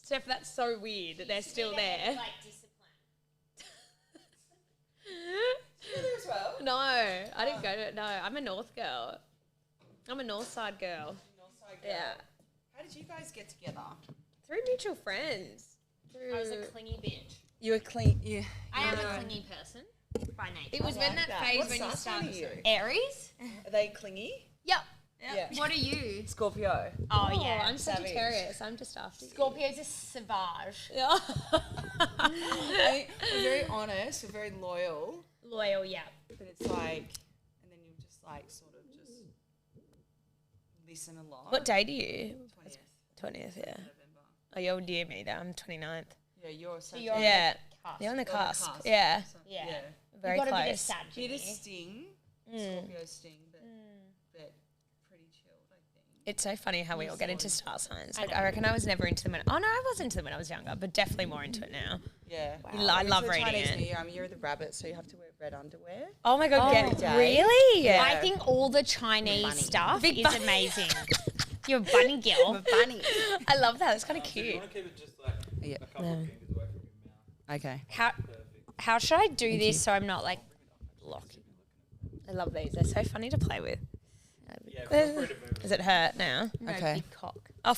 Steph, that's so weird that they're still there. Like discipline. You there as well? No, I didn't go to. No, I'm a North girl. I'm a North Side girl. Northside girl. Yeah, How did you guys get together? through mutual friends. I was a clingy bitch. You were clean. Yeah. I am a clingy person by nature. It was when that phase What when you sign started. are you? Aries? Are they clingy? Yep. Yeah. What are you? Scorpio. Oh, yeah. I'm Savage. Sagittarius. I'm just after you. Scorpio's a savage. Yeah. We're very honest. We're very loyal. Loyal, yeah. But it's like, and then you just like sort of just listen a lot. What day do you? 20th 20th, yeah. November. Oh, you're near me though. I'm 29th. Yeah, you're So such you're a on Yeah. the cusp. You're on the you're on the cusp. cusp. Yeah. So- Yeah. Very you got close. a bit of Sag Bit in of you. sting. Mm. Scorpio sting, but pretty chilled, I think. It's so funny how we all get into star signs. Like, know. I reckon I was never into them. I was into them when I was younger, but definitely more into it now. Yeah. I love It's the reading Chinese it. New Year. Year of the rabbit, so you have to wear red underwear. Oh my god, Every day. really? Yeah. I think all the Chinese Bunny. stuff Big is bunny. amazing. You're a bunny girl. Bunny. I love that. It's kind of So you cute. want to keep it just like Yeah. a couple of fingers away from your mouth. Okay. How should I do this so I'm not like blocking? I love these. They're so funny to play with. Yeah, feel free to move it. Does it hurt now? No, Okay. big cock. Oh,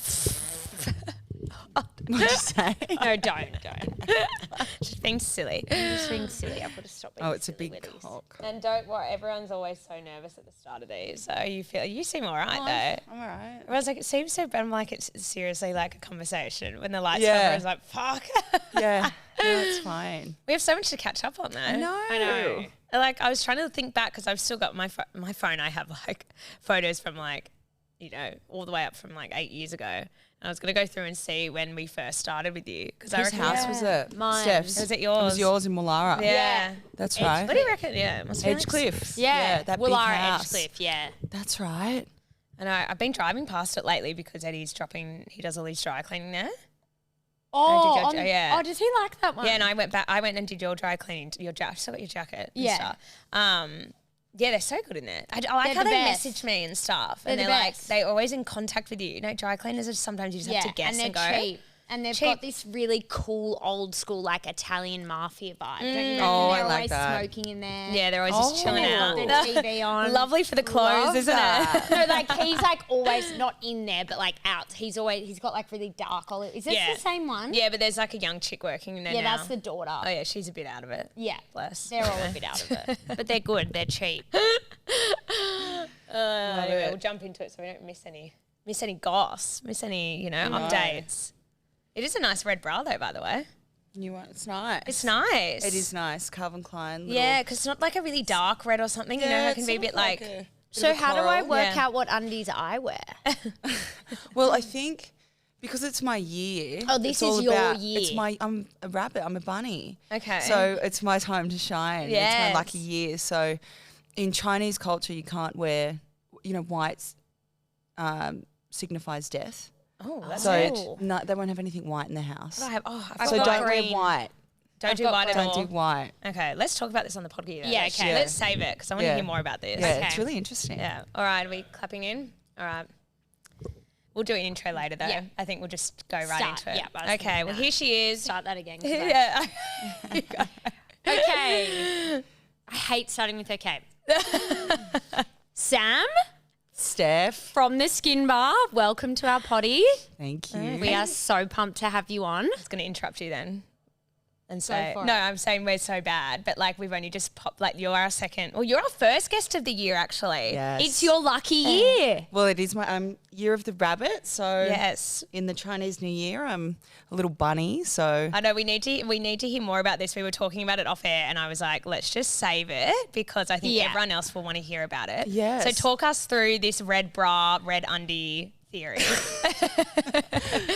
What'd you say? No, don't. just being silly. I'm just being silly. I've got to stop being Oh, it's a silly big with these. cock. And don't worry, everyone's always so nervous at the start of these. So you seem all right though. I'm alright. I was like, it seems so bad. I'm like, it's seriously like a conversation. When the lights Yeah. come on, I was like, fuck. Yeah. No, it's fine. We have so much to catch up on though. I know. Like, I was trying to think back because I've still got my phone. I have like photos from like, you know, all the way up from like 8 years ago. And I was going to go through and see when we first started with you. Because I Whose reckon house was it? Mine. Steph's. Was it It yours? was yours in Wallara. Yeah. That's right. What do you reckon? Yeah, it must be like Edgecliff. Yeah, that Willara big house. Edgecliff, yeah. That's right. I know. I've been driving past it lately because Eddie's he does all his dry cleaning there. Oh, yeah. Oh, does he like that one? Yeah, and I went and did your dry cleaning, your jacket. Still got your jacket. And Yeah. stuff. Yeah, they're so good in there. I like They're how the they best. message me and stuff, They're and the they're like best. they're always in contact with you. You know, dry cleaners are sometimes you just have to guess and and they're go. cheap. And they've Cheap. got this really cool old school like Italian mafia vibe. Don't you reckon? Oh, I They're like always that. smoking in there. Yeah, they're always just chilling They've out. got their TV on. Lovely for the clothes, Love isn't that. it? No, like he's like always not in there, but like out. He's got like really dark olive. Is this Yeah. the same one? Yeah, but there's like a young chick working in there Yeah, now. that's the daughter. Oh yeah, she's a bit out of it. Yeah. Bless. They're all a bit out of it. But they're good. They're cheap. Anyway, we'll jump into it so we don't miss any goss, miss any updates. It is a nice red bra though, by the way. New one. It's nice. It's nice. It is nice. Calvin Klein. Little, Yeah, because it's not like a really dark red or something. you know, how it can it's be a sort bit of like. a bit So of a how do I coral. work Yeah. out what undies I wear? Well, I think because it's my year. Oh, this it's all is your about- year. It's I'm a rabbit. I'm a bunny. Okay. So it's my time to shine. Yes. It's my lucky year. So in Chinese culture, you can't wear, white signifies death. Oh, that's So good. no, they won't have anything white in the house. I So forgot don't green. wear white. Don't do got white at Don't all. do white. Okay, let's talk about this on the podcast. Yeah, okay. Let's save it because I want to Yeah. hear more about this. Yeah, Okay. it's really interesting. Yeah. All right, are we clapping in? All right. We'll do an intro later though. Yeah. I think we'll just go right Start. into it. Yeah, I was Okay, thinking well that. here she is. Start that again. 'cause Yeah. Okay. I hate starting with okay. Sam Steph, from the Skin Bar, welcome to our potty. thank you. We are so pumped to have you on. I was going to interrupt you then and say, for no, it. I'm saying we're so bad, but like we've only just popped, like you're our you're our first guest of the year actually. Yes. It's your lucky year. Well, it is my year of the rabbit. So Yes. in the Chinese New Year, I'm a little bunny. So I know we need to hear more about this. We were talking about it off air and I was like, let's just save it because I think Yeah. everyone else will want to hear about it. Yes. So talk us through this red bra, red undie theory.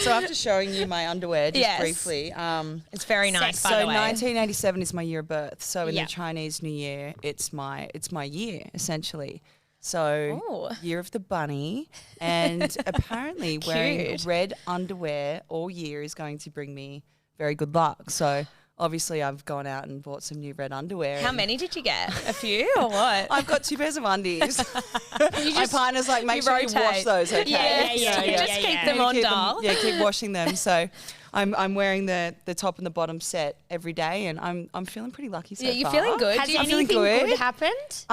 so after showing you my underwear just Yes. briefly, It's very nice, Sex. by so the way. 1987 is my year of birth. So in Yeah. the Chinese New Year, it's my year essentially. So Ooh. year of the bunny, and apparently wearing Cute. red underwear all year is going to bring me very good luck. So obviously I've gone out and bought some new red underwear. How many did you get? A few or what? I've got 2 pairs of undies. My partner's like, make sure you wash rotate. those, okay? Just keep them on dial. Keep washing them. So I'm wearing the top and the bottom set every day, and I'm feeling pretty lucky so far. You're feeling good. Has feeling anything good happened?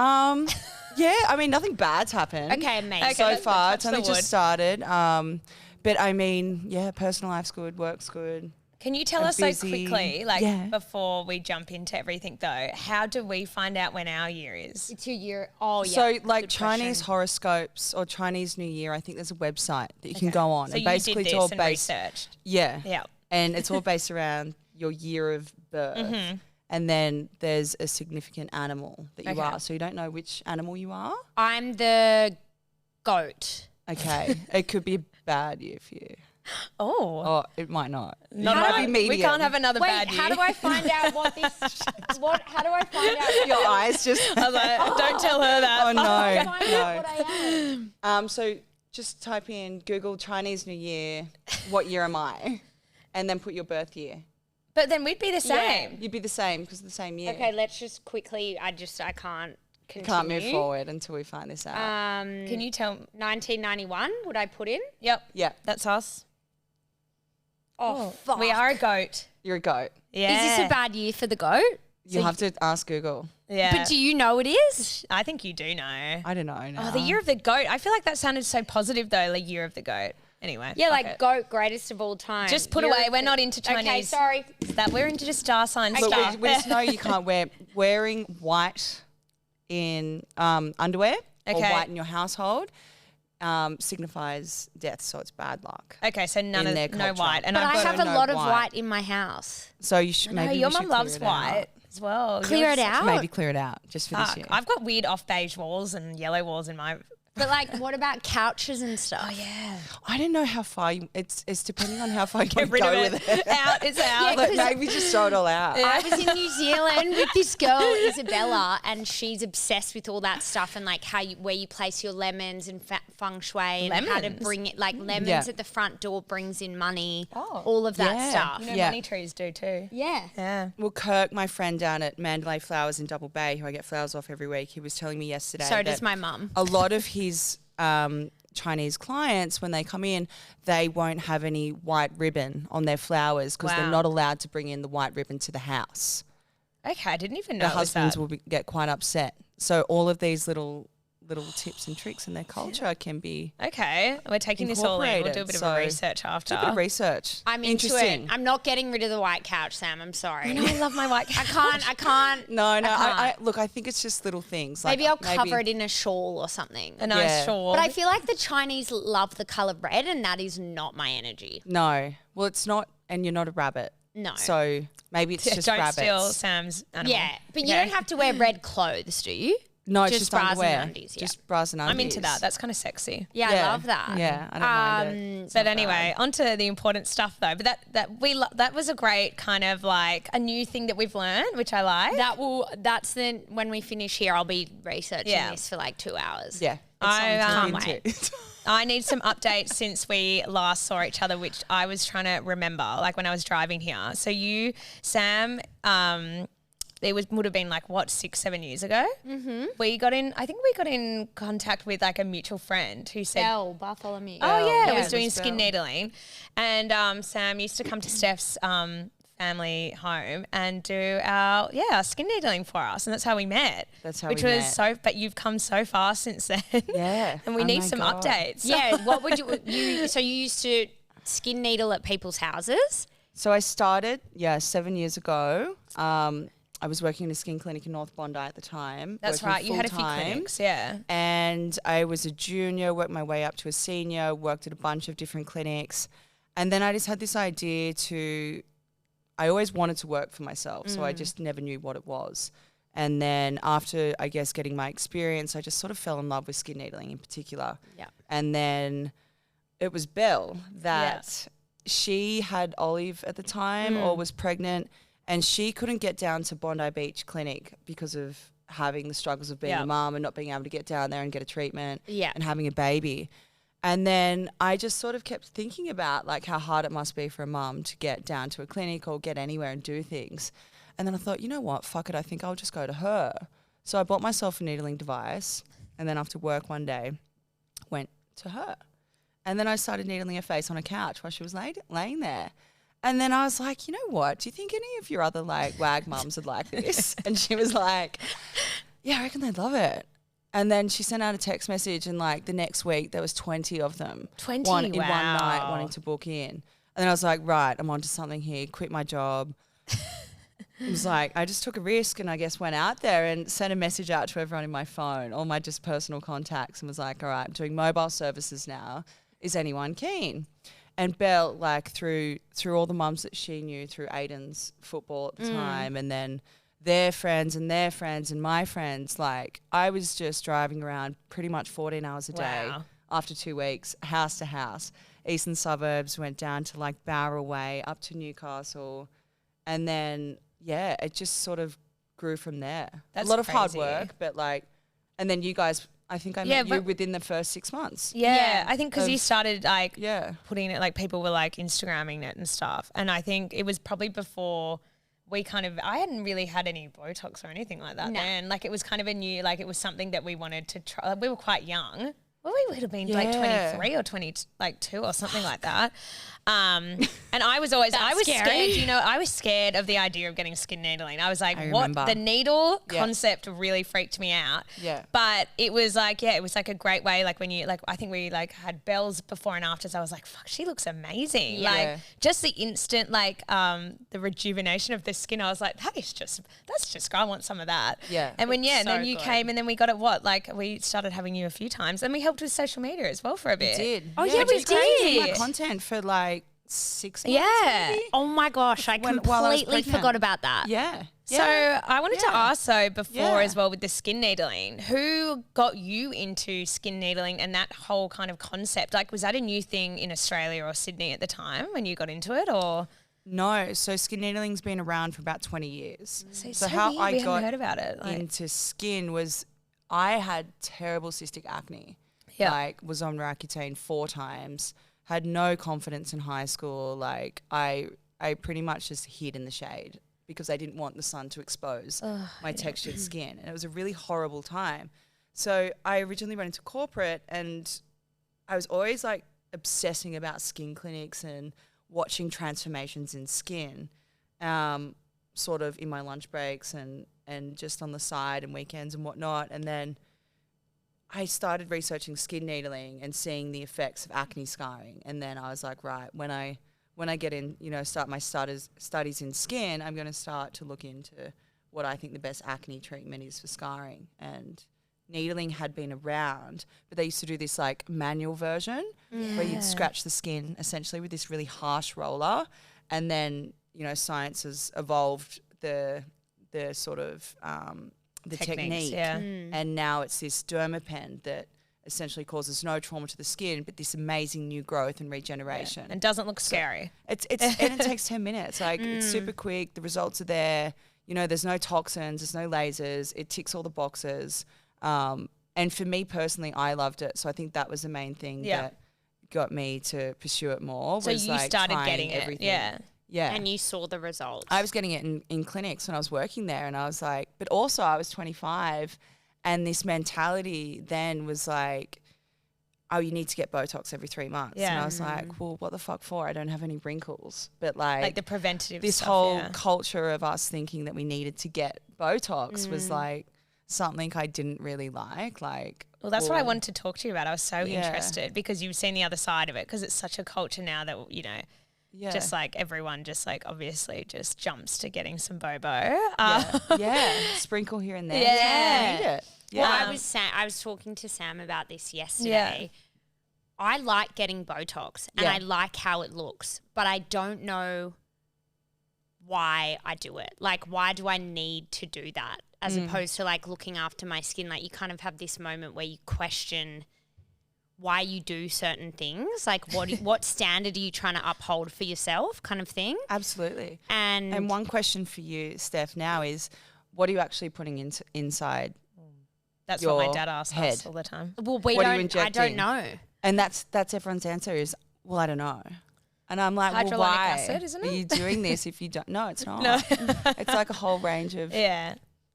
Yeah, I mean, nothing bad's happened. Okay, amazing. So far, touch it's only the just wood. started. But I mean, yeah, personal life's good, work's good. Can you tell I'm us busy. so quickly, like Yeah. before we jump into everything though, how do we find out when our year is? It's your year. Oh, yeah. So, like Good Chinese question. horoscopes or Chinese New Year, I think there's a website that you can go on. So and you basically did it's all this and based. researched. Yeah. Yeah. And it's all based around your year of birth. Mm-hmm. And then there's a significant animal that you Okay. are. So you don't know which animal you are. I'm the goat. Okay. It could be a bad year for you. Oh. Or it might not. Not it might bad. be medium. We can't have another Wait, bad year. how do I find out what this? How do I find out? Your eyes just. I was like, don't tell her that. Oh, no. Find out No. what I am. So just type in Google Chinese New Year, what year am I? And then put your birth year. But then we'd be the same. You'd be the same because the same year. Okay, let's just quickly. I can't continue. Can't move forward until we find this out. Can you tell? 1991. Would I put in? Yep. Yeah. That's us. Oh, fuck. We are a goat. You're a goat. Yeah. Is this a bad year for the goat? You'll have to ask Google. Yeah. But do you know it is? I think you do know. I don't know. Oh, the year of the goat. I feel like that sounded so positive though, the year of the goat. Anyway. Yeah, fuck like it. goat, greatest of all time. Just put Year away. of We're the- not into Chinese. Okay, sorry. That we're into just star signs Look, stuff. we just know you can't wearing white in underwear or Okay. white in your household signifies death, so it's bad luck. Okay, so in their no culture. white. And But I've I got have a no lot of white. white in my house. So you should no, maybe your we should mum loves clear it white out. as well. Clear Yours- it out. Maybe clear it out just for this Fuck. year. I've got weird off beige walls and yellow walls in my. But like, what about couches and stuff? Oh yeah. I don't know how far it's depending on how far you Get want rid to go of with it. it. Out. It's out. Like, maybe just throw it all out. I was in New Zealand with this girl, Isabella, and she's obsessed with all that stuff and like where you place your lemons and feng shui and how to Lemons? bring it. Like lemons Yeah. at the front door brings in money. Oh. All of that Yeah. stuff. You know, Yeah. money trees do too. Yeah. Yeah. Well, Kirk, my friend down at Mandalay Flowers in Double Bay, who I get flowers off every week, he was telling me yesterday So that does my mum. a lot of his Chinese clients, when they come in, they won't have any white ribbon on their flowers because they're Wow. not allowed to bring in the white ribbon to the house. Okay, I didn't even know The it was husbands that. will get quite upset. So all of these little tips and tricks in their culture can be Okay, we're taking this all in. We'll do a bit of So, research after. a bit of research. I'm into Interesting. it. I'm not getting rid of the white couch, Sam. I'm sorry. No, I love my white I cat. can't. No, I I can't. look, I think it's just little things. Like Maybe I'll cover it in a shawl or something. A nice Yeah. shawl. But I feel like the Chinese love the color red, and that is not my energy. No, well, it's not, and you're not a rabbit. No. So maybe it's just don't rabbits. steal Sam's animal. Yeah, but you Okay. don't have to wear red clothes, do you? No, it's Just just bras and underwear. undies, yeah. Just bras and undies. I'm into that. That's kind of sexy. Yeah, I love that. Yeah, I don't mind it. But anyway, onto the important stuff though. But that was a great kind of like a new thing that we've learned, which I like. That's then when we finish here, I'll be researching Yeah. this for like 2 hours. Yeah. It's I something to can't look into. I need some updates since we last saw each other, which I was trying to remember, like when I was driving here. So you, Sam, would have been like what 6-7 years ago. Mm-hmm. I think we got in contact with like a mutual friend who said, Belle Bartholomew. "Oh yeah, Yeah, was it doing was skin Belle. needling," and Sam used to come to Steph's family home and do our skin needling for us, and that's how we met. That's how which we was met. so. But you've come so far since then. Yeah. and we Oh need my some God. updates. Yeah. What would you? So you used to skin needle at people's houses? So I started, 7 years ago. I was working in a skin clinic in North Bondi at the time. That's working right. You had a few full-time. clinics, yeah. And I was a junior, worked my way up to a senior, worked at a bunch of different clinics. And then I just had this idea I always wanted to work for myself, so I just never knew what it was. And then after, I guess, getting my experience, I just sort of fell in love with skin needling in particular. Yeah. And then it was Belle that she had Olive at the time or was pregnant, and she couldn't get down to Bondi Beach Clinic because of having the struggles of being Yeah. a mum and not being able to get down there and get a treatment Yeah. and having a baby. And then I just sort of kept thinking about like how hard it must be for a mum to get down to a clinic or get anywhere and do things. And then I thought, you know what, fuck it, I think I'll just go to her. So I bought myself a needling device, and then after work one day, went to her. And then I started needling her face on a couch while she was laying there. And then I was like, you know what, do you think any of your other like wag mums would like this? And she was like, yeah, I reckon they'd love it. And then she sent out a text message, and like the next week there was 20 of them. 20, in one night wanting to book in. And then I was like, right, I'm onto something here, quit my job. It was like, I just took a risk and I guess went out there and sent a message out to everyone in my phone, all my just personal contacts, and was like, all right, I'm doing mobile services now. Is anyone keen? And Belle, like through all the mums that she knew through Aiden's football at the time, and then their friends and my friends, like I was just driving around pretty much 14 hours a day after 2 weeks, house to house. Eastern suburbs, went down to like Bowra Way, up to Newcastle, and then it just sort of grew from there. That's a lot of hard crazy. work, but like, and then you guys, I think I met you within the first 6 months. Yeah, I think because you started like putting it, like people were like Instagramming it and stuff. And I think it was probably before I hadn't really had any Botox or anything like that then. Like it was kind of a new, like it was something that we wanted to try. Like, we were quite young. Well, we would have been like 23 or 22 or something like that. And I was always, I was scared, you know, I was scared of the idea of getting skin needling. I was like, the needle concept really freaked me out. Yeah. But it was like, it was like a great way. Like when you, like, I think we like had Belle's before and afters. I was like, fuck, she looks amazing. Yeah. Like just the instant, like the rejuvenation of the skin. I was like, that's just, I want some of that. Yeah. And when, so then you good. came and then we got it, like we started having you a few times and we helped with social media as well for a bit. We did. Oh yeah, we we started doing my did. content for like 6 months. Yeah. maybe? Oh my gosh, I While I was completely pregnant. forgot about that. Yeah. So I wanted to ask though before Yeah. as well with the skin needling, who got you into skin needling and that whole kind of concept? Like was that a new thing in Australia or Sydney at the time when you got into it or? No, so skin needling's been around for about 20 years. So how weird. I We got hadn't heard about it. Like, into skin was I had terrible cystic acne. Yeah. Like was on Roaccutane 4 times, had no confidence in high school. Like I pretty much just hid in the shade because I didn't want the sun to expose my textured skin. And it was a really horrible time. So I originally went into corporate and I was always like obsessing about skin clinics and watching transformations in skin, sort of in my lunch breaks and just on the side and weekends and whatnot. And then I started researching skin needling and seeing the effects of acne scarring. And then I was like, right, when I get in, you know, start my studies in skin, I'm going to start to look into what I think the best acne treatment is for scarring. And needling had been around, but they used to do this like manual version where you'd scratch the skin essentially with this really harsh roller. And then, you know, science has evolved the sort of the technique. yeah. And now it's this dermapen that essentially causes no trauma to the skin, but this amazing new growth and regeneration. and doesn't look scary. It's and it takes 10 minutes. Like it's super quick. The results are there. You know, there's no toxins, there's no lasers. It ticks all the boxes. And for me personally, I loved it. So I think that was the main thing that got me to pursue it more. So was you like started trying getting everything. it. Yeah. And you saw the results. I was getting it in clinics when I was working there, and I was like, but also I was 25, and this mentality then was like, oh, you need to get Botox every 3 months. Yeah. And I was like, well, what the fuck for? I don't have any wrinkles. But Like the preventative this stuff, whole culture of us thinking that we needed to get Botox was like something I didn't really like. Well, that's what I wanted to talk to you about. I was so interested because you've seen the other side of it because it's such a culture now that, you know, just like everyone just like obviously just jumps to getting some Bobo. Sprinkle here and there. Yeah. You need it. Well, Yeah. I was talking to Sam about this yesterday. I like getting Botox and Yeah. I like how it looks, but I don't know why I do it. Like, why do I need to do that as opposed to like looking after my skin? Like, you kind of have this moment where you question why you do certain things. Like, what standard are you trying to uphold for yourself, kind of thing? Absolutely. And one question for you, Steph, now is what are you actually putting inside? That's your what my dad asks head. us all the time. well, what are you I don't injecting? know. And that's everyone's answer is, well, I don't know. And I'm like, well, why acid, isn't it? are you doing this if you don't? No, it's not. No. It's like a whole range of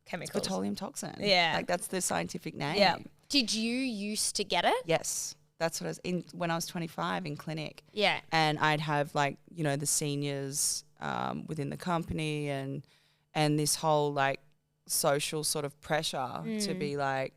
chemicals. petroleum toxin. Yeah. Like that's the scientific name. Yeah. Did you used to get it? Yes. That's what I was in when I was 25 in clinic. Yeah. And I'd have like, the seniors within the company and this whole like social sort of pressure to be like,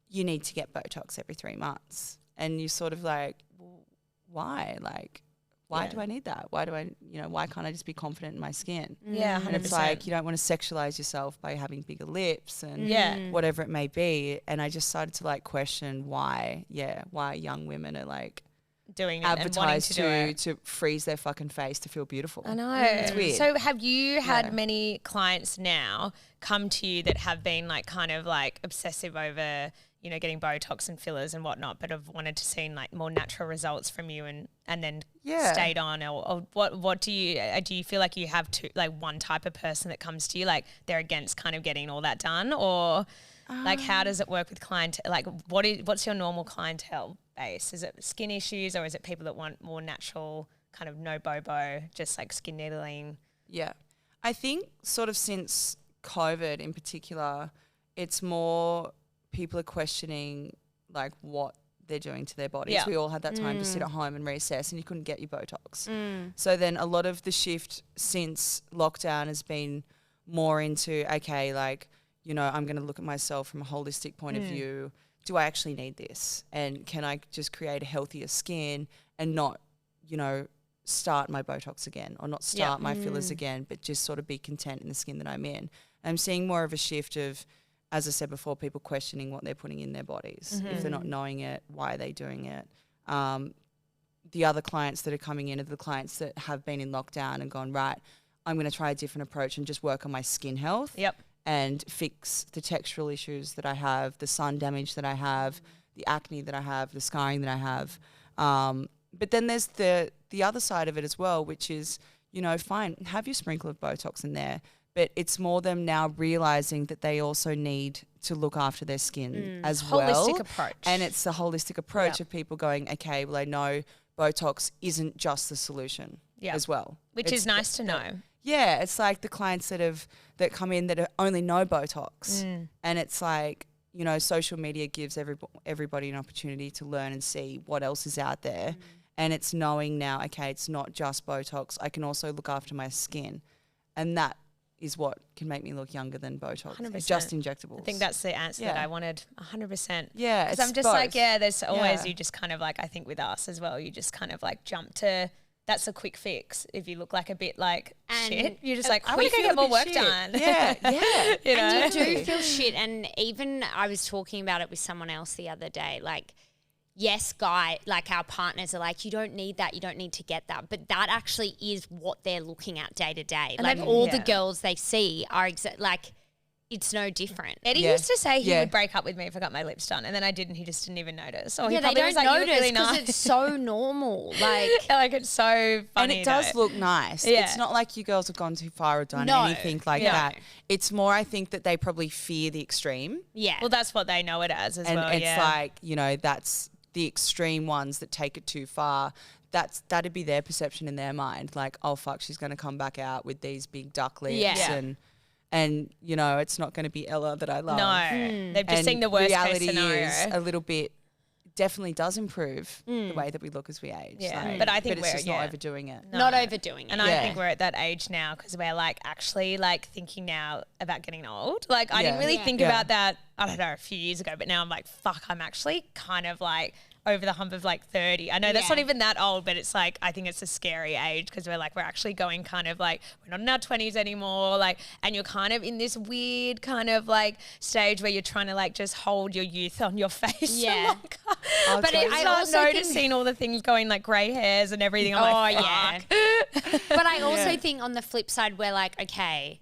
you need to get Botox every 3 months. And you sort of like, well, why? Like, why do I need that? Why do I, why can't I just be confident in my skin? Yeah, 100%. And it's like, you don't want to sexualize yourself by having bigger lips and whatever it may be. And I just started to like question why young women are like doing it advertised and wanting to freeze their fucking face to feel beautiful. I know. It's weird. So have you had many clients now come to you that have been like kind of like obsessive over, getting Botox and fillers and whatnot, but have wanted to see like more natural results from you and then stayed on, or what do you feel like you have one type of person that comes to you, like they're against kind of getting all that done, or like how does it work with client? Like what's your normal clientele base? Is it skin issues, or is it people that want more natural kind of no bobo, just like skin needling? Yeah. I think sort of since COVID in particular, it's more people are questioning like what they're doing to their bodies. We all had that time to sit at home and reassess, and you couldn't get your Botox. So then a lot of the shift since lockdown has been more into, okay, like, I'm going to look at myself from a holistic point of view. Do I actually need this? And can I just create a healthier skin and not, start my Botox again, or not start my fillers again, but just sort of be content in the skin that I'm in? I'm seeing more of a shift of, as I said before, people questioning what they're putting in their bodies. If they're not knowing it, why are they doing it? The other clients that are coming in are the clients that have been in lockdown and gone, right, I'm going to try a different approach and just work on my skin health and fix the textural issues that I have, the sun damage that I have, the acne that I have, the scarring that I have. But then there's the other side of it as well, which is, fine, have your sprinkle of Botox in there, but it's more them now realizing that they also need to look after their skin as well. Holistic approach. And it's the holistic approach of people going, okay, well, I know Botox isn't just the solution as well. Which is nice to know. Yeah, it's like the clients that come in that only know Botox. And it's like, social media gives everybody an opportunity to learn and see what else is out there. And it's knowing now, okay, it's not just Botox. I can also look after my skin. And that is what can make me look younger than Botox. 100%. Just injectables. I think that's the answer that I wanted, 100%. Yeah, because I'm just both. Like, there's always, you just kind of like, I think with us as well, you just kind of like jump to, that's a quick fix. If you look like a bit like shit, you're just like, I want to go get more work done. Yeah, yeah. And you do feel shit. And even I was talking about it with someone else the other day, like, yes, like our partners are like, you don't need that, you don't need to get that. But that actually is what they're looking at day to day. And like all the girls they see are like, it's no different. Eddie used to say he would break up with me if I got my lips done, and then I didn't. He just didn't even notice. Or they probably don't was like, notice really because nice. it's so normal. Like, like it's so funny. And it does look nice. Yeah. It's not like you girls have gone too far or done anything like that. It's more, I think, that they probably fear the extreme. Yeah. Well, that's what they know it as well. And it's like, that's the extreme ones that take it too far. That'd be their perception in their mind. Like, oh fuck, she's going to come back out with these big duck lips and it's not going to be Ella that I love. No, they've just seen the worst case scenario. Reality is a little bit, definitely does improve the way that we look as we age. Yeah, like, but I think it's just not overdoing it. Not overdoing it. And I think we're at that age now because we're like actually like thinking now about getting old. Like I didn't really think about that, I don't know, a few years ago, but now I'm like, fuck, I'm actually kind of like over the hump of like 30. I know that's not even that old, but it's like, I think it's a scary age because we're actually going kind of like, we're not in our 20s anymore. Like, and you're kind of in this weird kind of like stage where you're trying to like just hold your youth on your face. Yeah. But I also noticing all the things going like grey hairs and everything. I'm like, fuck. But I also think on the flip side, we're like, okay,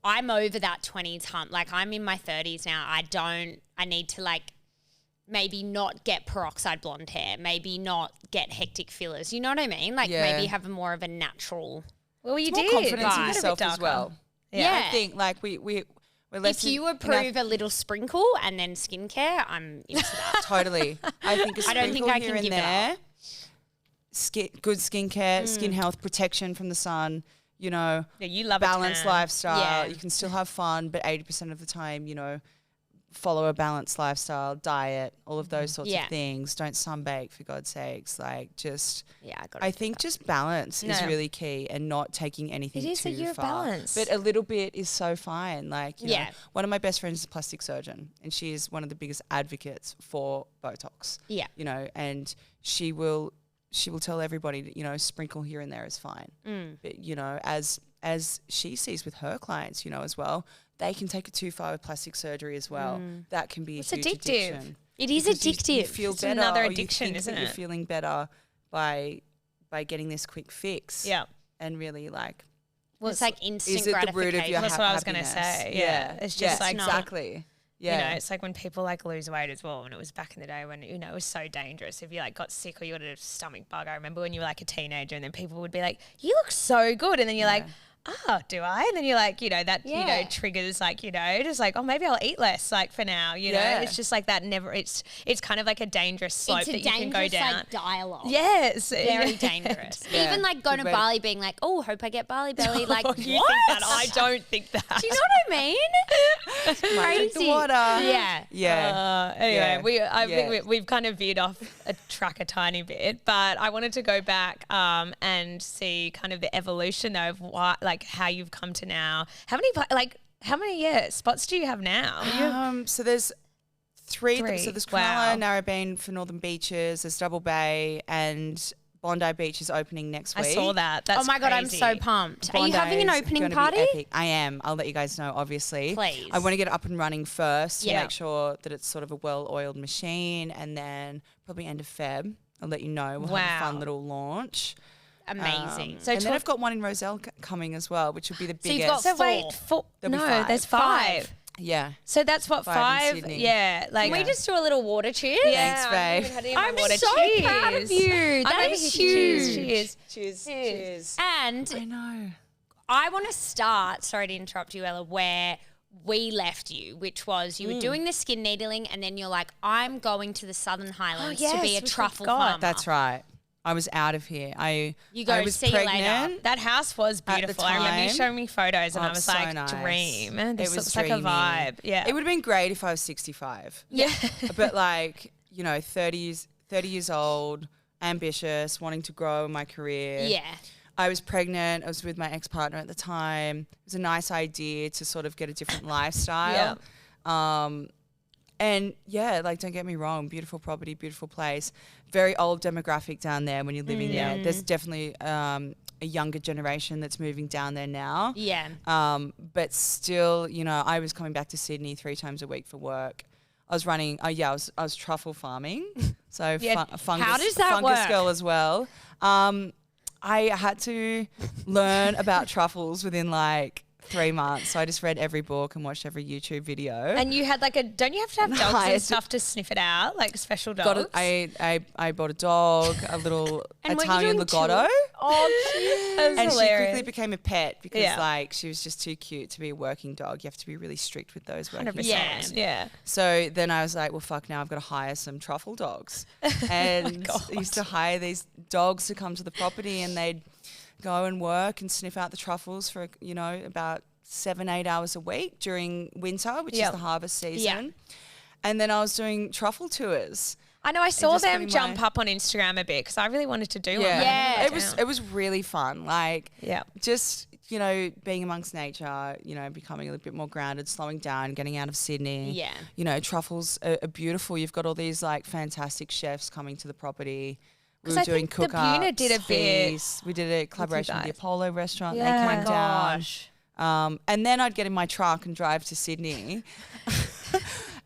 I'm over that 20s hump. Like I'm in my 30s now. I need to like, maybe not get peroxide blonde hair, maybe not get hectic fillers. You know what I mean? Like maybe have a more of a natural. Well, you more did. confidence in yourself as well. Yeah. I think like we If you approve a little sprinkle and then skincare, I'm into that. Totally. I think a sprinkle I don't think I here can and give there. it up. Good skincare, skin health, protection from the sun, you know, you love balanced lifestyle. Yeah. You can still have fun, but 80% of the time, you know, follow a balanced lifestyle, diet, all of those sorts of things. Don't sunbake, for God's sakes. Like, just, I think just balance is really key, and not taking anything too far. It is a year of balance. But a little bit is so fine. Like, you know, one of my best friends is a plastic surgeon, and she is one of the biggest advocates for Botox. Yeah. You know, and she will tell everybody that, you know, sprinkle here and there is fine. But, you know, as she sees with her clients, you know, as well, they can take it too far with plastic surgery as well. That can be a huge addiction. It is addictive. You feel it's better. Another addiction, isn't it? You're feeling better by getting this quick fix. Yeah. And really, like, well, it's like instant is it gratification. the root of your That's what I was going to say. Yeah. It's just like exactly. Yeah. You know, it's like when people like lose weight as well. And it was back in the day when, you know, it was so dangerous. If you like got sick or you got a stomach bug, I remember when you were like a teenager and then people would be like, you look so good. And then you're like, oh, do I? And then you're like, you know, that, you know, triggers like, you know, just like, oh, maybe I'll eat less like for now, you know. It's just like that it's kind of like a dangerous slope that you can go down. Like dialogue. Yes. Very dangerous. Even like going to Bali being like, oh, hope I get Bali belly. Like, you think that? I don't think that. Do you know what I mean? Crazy. The water. Yeah. Yeah. Anyway, I think we've kind of veered off a track a tiny bit, but I wanted to go back and see kind of the evolution though of what, like, how you've come to now. How many spots do you have now? So there's three. So there's Cronulla, Narrabeen for Northern Beaches. There's Double Bay, and Bondi Beach is opening next week. I saw that. That's oh my God, crazy. I'm so pumped. Are you having an opening party? I am. I'll let you guys know, obviously. Please. I want to get it up and running first to make sure that it's sort of a well-oiled machine, and then probably end of Feb, I'll let you know. We'll have a fun little launch. Amazing. And then I've got one in Roselle coming as well, which will be the biggest. You've got four. There's five. Yeah. So that's what, five? Yeah. Like, can we just do a little water cheers? Yeah. Thanks, babe. I'm so proud of you. That is huge. Cheers. And I know. I want to start, sorry to interrupt you, Ella, where we left you, which was you were doing the skin needling, and then you're like, I'm going to the Southern Highlands to be a truffle farmer. That's right. I was out of here. I was see pregnant. you later. That house was beautiful. I remember you showing me photos and I was like, nice. Dream. It This was looks like a vibe. Yeah. It would have been great if I was 65. Yeah. But like, you know, 30 years old, ambitious, wanting to grow in my career. Yeah. I was pregnant. I was with my ex-partner at the time. It was a nice idea to sort of get a different lifestyle. And yeah, like, don't get me wrong, beautiful property, beautiful place. Very old demographic down there when you're living there. There's definitely a younger generation that's moving down there now. Yeah. But still, you know, I was coming back to Sydney 3 times a week for work. I was running, I was truffle farming. So fungus, how does that fungus work? girl as well. I had to learn about truffles within like 3 months. So I just read every book and watched every YouTube video. And you had like don't you have to have dogs and stuff to sniff it out, like special dogs? I bought a dog, a little And Italian Lagotto. Oh, cute. And hilarious. she quickly became a pet because like she was just too cute to be a working dog. You have to be really strict with those working 100%. dogs. Yeah. So then I was like, well, fuck, now I've got to hire some truffle dogs. And I used to hire these dogs to come to the property, and they'd go and work and sniff out the truffles for, you know, about 7-8 hours a week during winter, which is the harvest season. And then I was doing truffle tours. I know, I saw them jump up on Instagram a bit because I really wanted to do one. Yeah. It was really fun. Like, just, you know, being amongst nature, you know, becoming a little bit more grounded, slowing down, getting out of Sydney. Yeah. You know, truffles are beautiful. You've got all these like fantastic chefs coming to the property. We were doing cook-ups. The Buna did a bit. We did a collaboration with the Apollo restaurant. Yeah. They came down. And then I'd get in my truck and drive to Sydney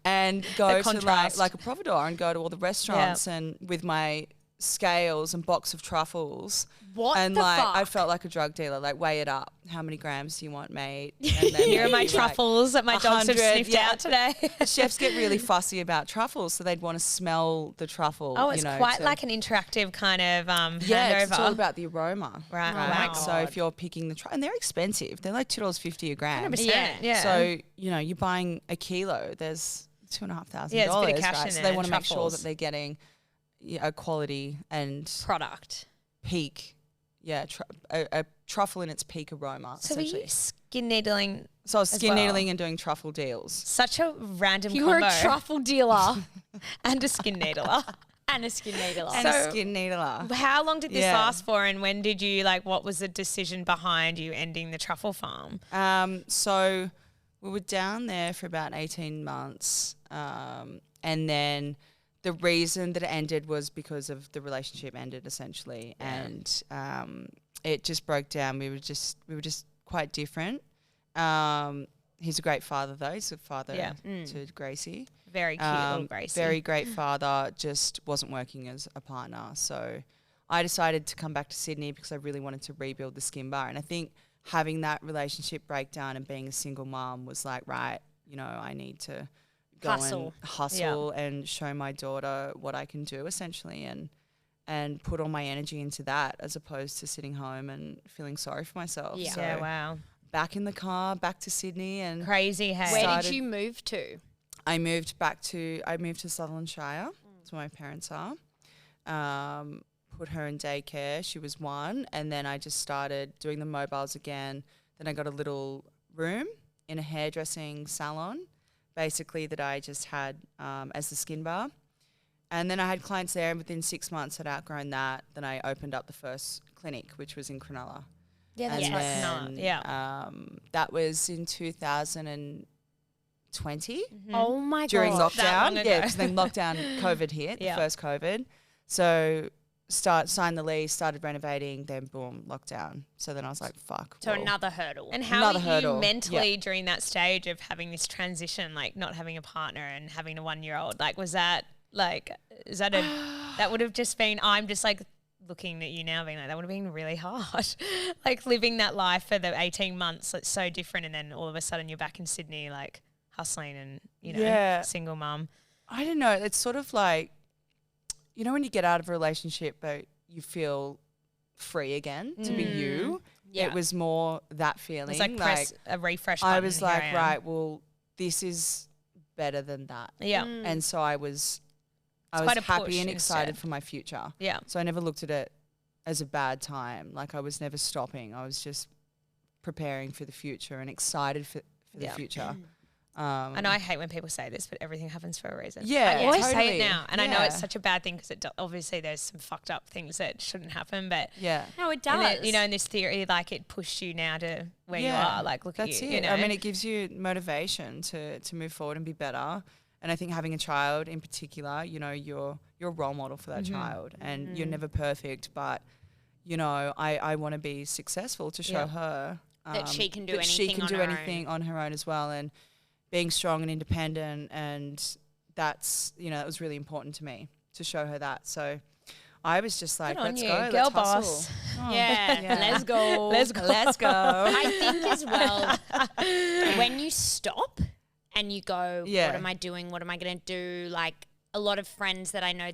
and go to like a providore and go to all the restaurants and with my scales and box of truffles. What and the like fuck? I felt like a drug dealer. Like, weigh it up. How many grams do you want, mate? And then Here are my maybe, truffles that my dogs have 100, sniffed out today. The chefs get really fussy about truffles, so they'd want to smell the truffle. Oh, it's you know, quite like an interactive kind of yeah, handover. it's all about the aroma. Right. Right. Wow. So if you're picking the and they're expensive. They're like $2.50 a gram. 100%. Yeah. So, you know, you're buying a kilo. There's $2,500. Yeah, it's a bit of cash right? in So there, they want to make sure truffles. that they're getting a quality and Product. peak. Yeah, a truffle in its peak aroma. So were essentially. you skin needling? So I was skin well? needling and doing truffle deals. Such a random You combo. were a truffle dealer and a skin needler. and a skin needler. And a skin needler. How long did this Yeah. last for, and when did you what was the decision behind you ending the truffle farm? So we were down there for about 18 months. And then the reason that it ended was because of the relationship ended essentially. Yeah. And it just broke down. We were just quite different. He's a great father though. He's a father to Gracie. Very cute little Gracie. Very great father, just wasn't working as a partner. So I decided to come back to Sydney because I really wanted to rebuild the skin bar. And I think having that relationship breakdown and being a single mom was like, right, you know, I need to go Hustle. and hustle and show my daughter what I can do essentially and put all my energy into that as opposed to sitting home and feeling sorry for myself. Yeah. So Yeah, wow. back in the car, back to Sydney and Crazy, hey. Where started- did you move to? I moved to Sutherland Shire. That's where my parents are. Put her in daycare. She was 1. And then I just started doing the mobiles again. Then I got a little room in a hairdressing salon, basically that I just had as the skin bar. And then I had clients there, and within 6 months I'd outgrown that. Then I opened up the first clinic, which was in Cronulla. Yeah, And that's right. then, No, yeah. that was in 2020 Oh my during god. That long lockdown. ago. Yeah, because then lockdown, COVID hit, Yeah. the first COVID. So signed the lease, started renovating, then boom, lockdown. So then I was like, fuck. So whoa. another hurdle. And how Another are you hurdle. mentally during that stage of having this transition, like not having a partner and having a 1-year-old? Like, was that is that that would have just been, I'm just like looking at you now being like, that would have been really hard. Like living that life for the 18 months, it's so different. And then all of a sudden you're back in Sydney, like hustling and, you know, Yeah. single mum. I don't know. It's sort of like, you know, when you get out of a relationship, but you feel free again to be you. Yeah. It was more that feeling. It's like press a refresh button. I was here like, I am. right, well, this is better than that. Yeah. And so I was quite a happy push and excited instead. for my future. Yeah. So I never looked at it as a bad time. Like I was never stopping. I was just preparing for the future and excited for the Yeah. future. I know I hate when people say this, but everything happens for a reason. Yeah, I always say totally. it now, and I know it's Yeah. such a bad thing because obviously there's some fucked up things that shouldn't happen, but Yeah. No, it and does. it, you know, in this theory, like it pushed you now to where you Yeah, are. Like, look at That's you. it. You know, I mean, it gives you motivation to move forward and be better. And I think having a child in particular, you know, you're a role model for that child, and you're never perfect, but you know, I want to be successful to show Yeah. her That she can do that she anything can on do her anything on her own as well, and being strong and independent, and that's, you know, that was really important to me to show her that. So I was just like, Good on let's you, go, girl let's boss. hustle. Oh, Yeah, let's go. Let's go. Let's go. I think as well, when you stop and you go, Yeah. what am I doing? What am I going to do? Like a lot of friends that I know,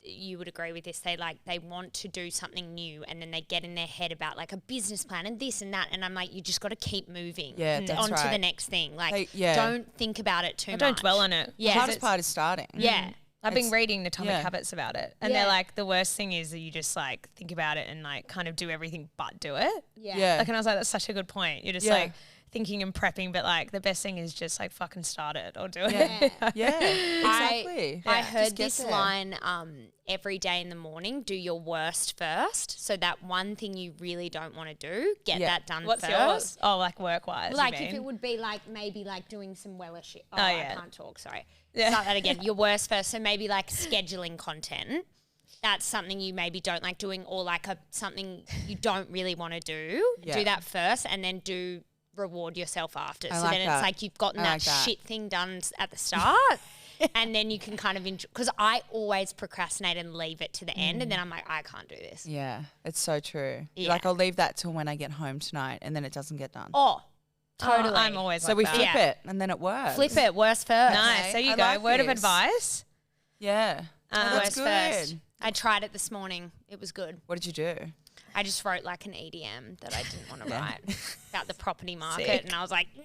you would agree with this, they want to do something new, and then they get in their head about like a business plan and this and that. And I'm like, you just got to keep moving Yeah, that's on to the right. next thing. Like, Hey, yeah. don't think about it too much. don't dwell on it. Yeah. The hardest It's- part is starting. Yeah. I've been It's- reading Atomic yeah. Habits about it, and Yeah. they're like, the worst thing is that you just like think about it and like kind of do everything but do it. Yeah. Like, and I was like, that's such a good point. You're just Yeah. like thinking and prepping, but like the best thing is just like fucking start it or do it. Yeah. Yeah, exactly. I Yeah, heard just get this there. line every day in the morning, do your worst first. So that one thing you really don't want to do, get Yeah. that done What's first. yours? Oh, like work wise. Like if it would be like maybe like doing some weller shit. Oh, yeah. I can't talk, sorry. Yeah. Start that again. Your worst first. So maybe like scheduling content. That's something you maybe don't like doing, or like something you don't really want to do. Yeah. Do that first and then reward yourself after. I So like then that. it's like you've gotten I that like that. shit thing done at the start. and then you can kind of enjoy. Because I always procrastinate and leave it to the end, and then I'm like, I can't do this. Yeah, it's so true. Yeah. Like I'll leave that till when I get home tonight, and then it doesn't get done. Oh, totally. I'm always so like we that. flip it, and then it works. Flip it, worst first. Nice. There you I go. like Word of this. advice. Yeah, that's Worst good. first. I tried it this morning. It was good. What did you do? I just wrote like an EDM that I didn't want to Yeah. write about the property market, Sick. and I was like, no.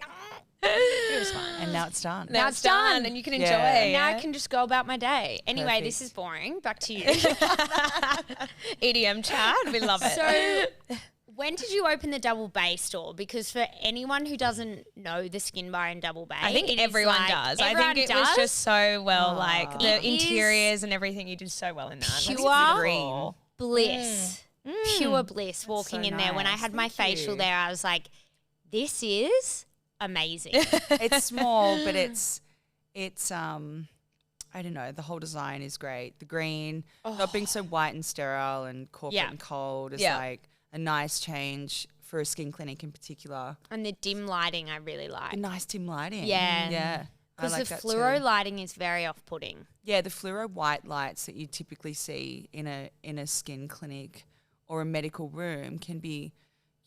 It was fun. And now it's done. Now it's done, done. and you can Yeah. enjoy. Now I can just go about my day. Anyway, this Perfect. is boring. Back to you. EDM chat. We love it. So, when did you open the Double Bay store? Because for anyone who doesn't know the Skin Bar in Double Bay, I think it is everyone like- does. Everyone I think it does. was just so well, like Aw. the It is interiors and everything. You did so well in that. Like, pure it's green. bliss. Pure bliss walking so in there. When I nice. had my Thank facial you. there, I was like, this is amazing. It's small, but it's I don't know, the whole design is great. The green, not being so white and sterile and corporate Yeah. and cold is Yeah. like a nice change for a skin clinic in particular. And the dim lighting I really like. A nice dim lighting. Yeah. Yeah. I Because like the that fluoro too. lighting is very off-putting. Yeah, the fluoro white lights that you typically see in a skin clinic or a medical room can be,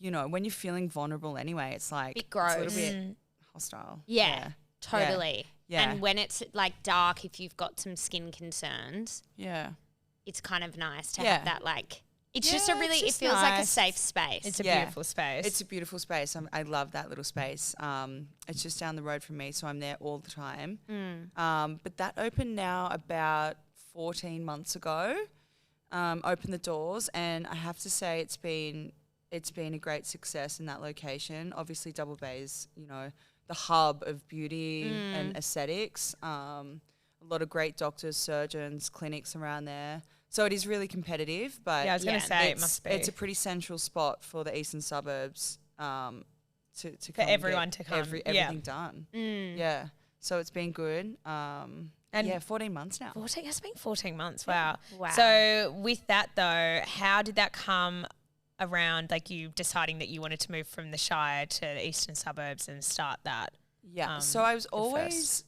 you know, when you're feeling vulnerable anyway, it's like Bit it's a little gross. bit hostile. Yeah, totally. Yeah. And when it's like dark, if you've got some skin concerns, Yeah. it's kind of nice to Yeah. have that like, it's Yeah, just a it's really, it just feels like a nice. safe space. It's a Yeah. beautiful space. It's a beautiful space. I love that little space. It's just down the road from me, so I'm there all the time. But that opened now about 14 months ago. Opened the doors, and I have to say it's been a great success in that location. Obviously, Double Bay is, you know, the hub of beauty and aesthetics. A lot of great doctors, surgeons, clinics around there. So it is really competitive, but yeah, I was going Yeah. to say it it's, must be. it's a pretty central spot for the eastern suburbs to come and everyone get to come. Yeah. everything done. Yeah, so it's been good. And yeah, 14 months now. 14, it's been 14 months. Wow. Wow. So with that though, how did that come around, like you deciding that you wanted to move from the Shire to the eastern suburbs and start that? Yeah, so I was at always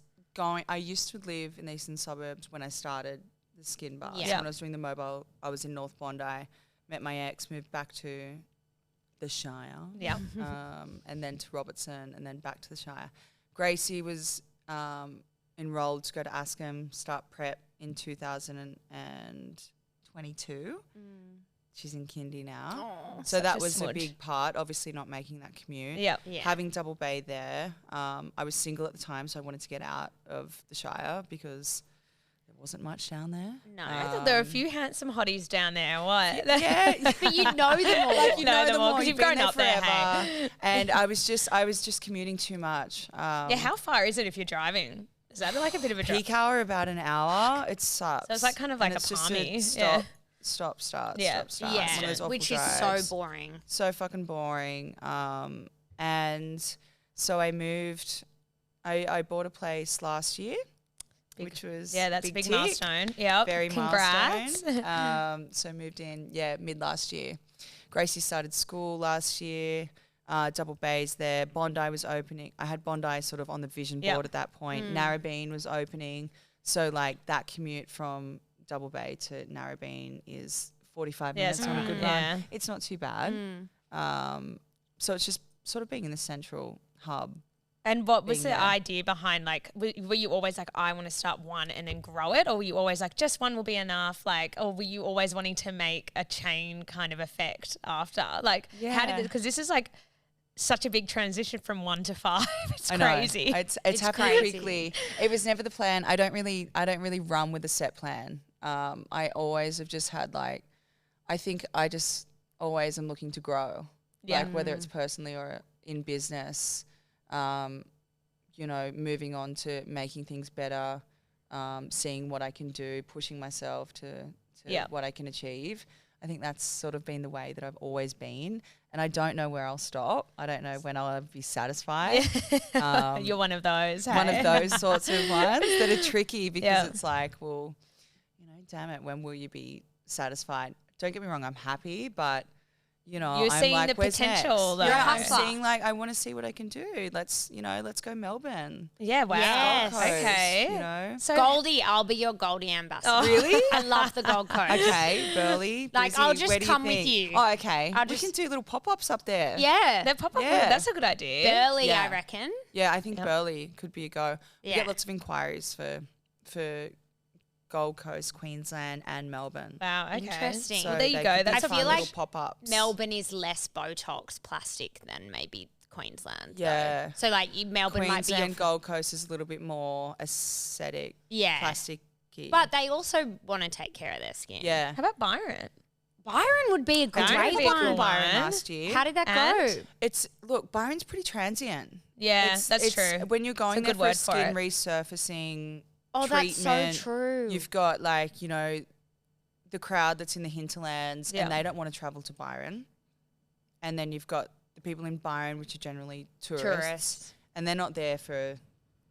I used to live in the eastern suburbs when I started the Skin Bar. Yeah. So when I was doing the mobile, I was in North Bondi, met my ex, moved back to the Shire. Yeah. And then to Robertson, and then back to the Shire. Gracie was enrolled to go to Ascom, start prep in 2022. She's in kindy now. So such that a was a smudge. big part, obviously not making that commute. Yeah. Yeah. Having Double Bay there, I was single at the time, so I wanted to get out of the Shire because there wasn't much down there. No. I thought there were a few handsome hotties down there. What? Yeah, But you know them all. You know them all 'cause you've you've been grown up there, hey? forever. And I was just commuting too much. Yeah, how far is it if you're driving? Is that like a bit of a drive? peak hour about an hour? It sucks. So it's like kind of And like it's a just palmy. stop, stop, start, Yeah. stop, start. One of Yeah, those awful which is drives. so boring. So fucking boring. And so I moved. I bought a place last year, which was Yeah, that's a big tick. milestone. Yep. Very Congrats. milestone. So moved in, mid last year. Gracie started school last year. Double Bay's there. Bondi was opening. I had Bondi sort of on the vision Yep. board at that point. Narrabeen was opening. So like that commute from Double Bay to Narrabeen is 45 Yeah, minutes it's on a not- good yeah. run. It's not too bad. So it's just sort of being in the central hub. And what was the being there. idea behind, like, were you always like, I want to start one and then grow it? Or were you always like, just one will be enough? Like, or were you always wanting to make a chain kind of effect after? Like, how did Yeah. it, because this is like such a big transition from 1 to 5. It's I know. crazy. It's happened crazy. quickly. It was never the plan. I don't really run with a set plan. I always have just had like, I think I just always am looking to grow. Yeah. Like whether it's personally or in business, you know, moving on to making things better, seeing what I can do, pushing myself to Yeah. what I can achieve. I think that's sort of been the way that I've always been. And I don't know where I'll stop. I don't know when I'll ever be satisfied. You're one of those. One hey? of those sorts of ones that are tricky because Yeah. it's like, well, you know, damn it, when will you be satisfied? Don't get me wrong, I'm happy, but you know, You're I'm seeing like, the where's potential, next? though. Yeah, I'm Hustler. seeing like, I want to see what I can do. Let's go Melbourne. Yeah, wow. Yes. Gold Coast, Okay. You know. So Goldie, I'll be your Goldie ambassador. Oh. Really? I love the Gold Coast. Okay, Burley. Like, Brizzy, I'll just where do come with think? you. Oh, okay. I'll We just- can do little pop-ups up there. Yeah. that pop up, Yeah. that's a good idea. Burley, Yeah. I reckon. Yeah, I think Yep. Burley could be a go. We Yeah. get lots of inquiries for Gold Coast, Queensland, and Melbourne. Wow. Okay. Interesting. So Well, there you they go. could be That's I a feel fun like little pop-ups. Melbourne is less Botox plastic than maybe Queensland. though. Yeah. So like Melbourne might be your Queensland, Gold Coast is a little bit more aesthetic, yeah. plasticky. But they also want to take care of their skin. yeah, How about Byron? Byron would be a Byron great would be a one. cool Byron one. last year. How did that And- go? It's look, Byron's pretty transient. Yeah, It's- that's it's- true. When you're going It's a there good for a word for skin it. resurfacing Oh, that's so treatment, true. you've got like, you know, the crowd that's in the hinterlands Yeah. and they don't want to travel to Byron. And then you've got the people in Byron, which are generally tourists. And they're not there for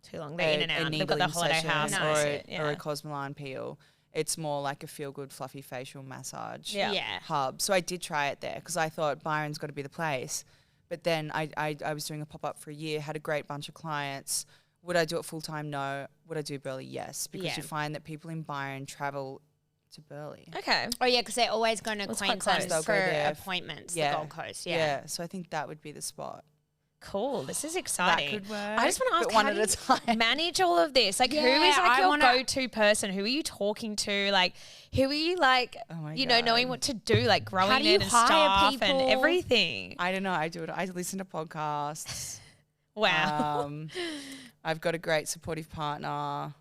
Too long. They're in and out. They've got the needling holiday session house. No. and or, that's a, it, or a yeah. Cosmoline peel. It's more like a feel-good, fluffy facial massage Yeah. Yeah. hub. So I did try it there because I thought Byron's got to be the place. But then I was doing a pop-up for a year, had a great bunch of clients. Would I do it full-time? No. Would I do Burley? Yes. Because Yeah. you find that people in Byron travel to Burley. Okay. Oh yeah, because they're always going to It's quite Queensland close. They'll for go there. appointments. Yeah. The Gold Coast. Yeah. Yeah. So I think that would be the spot. Cool. This is That exciting. could work. I just want to ask, but one how at do a you time. manage all of this? Like, who Yeah, is like I your wanna- go-to person? Who are you talking to? Like, who are you like, Oh my you know, knowing God. what to do, like growing How do you it and hire staff and people? everything. I don't know. I do it. I listen to podcasts. Wow. I've got a great supportive partner.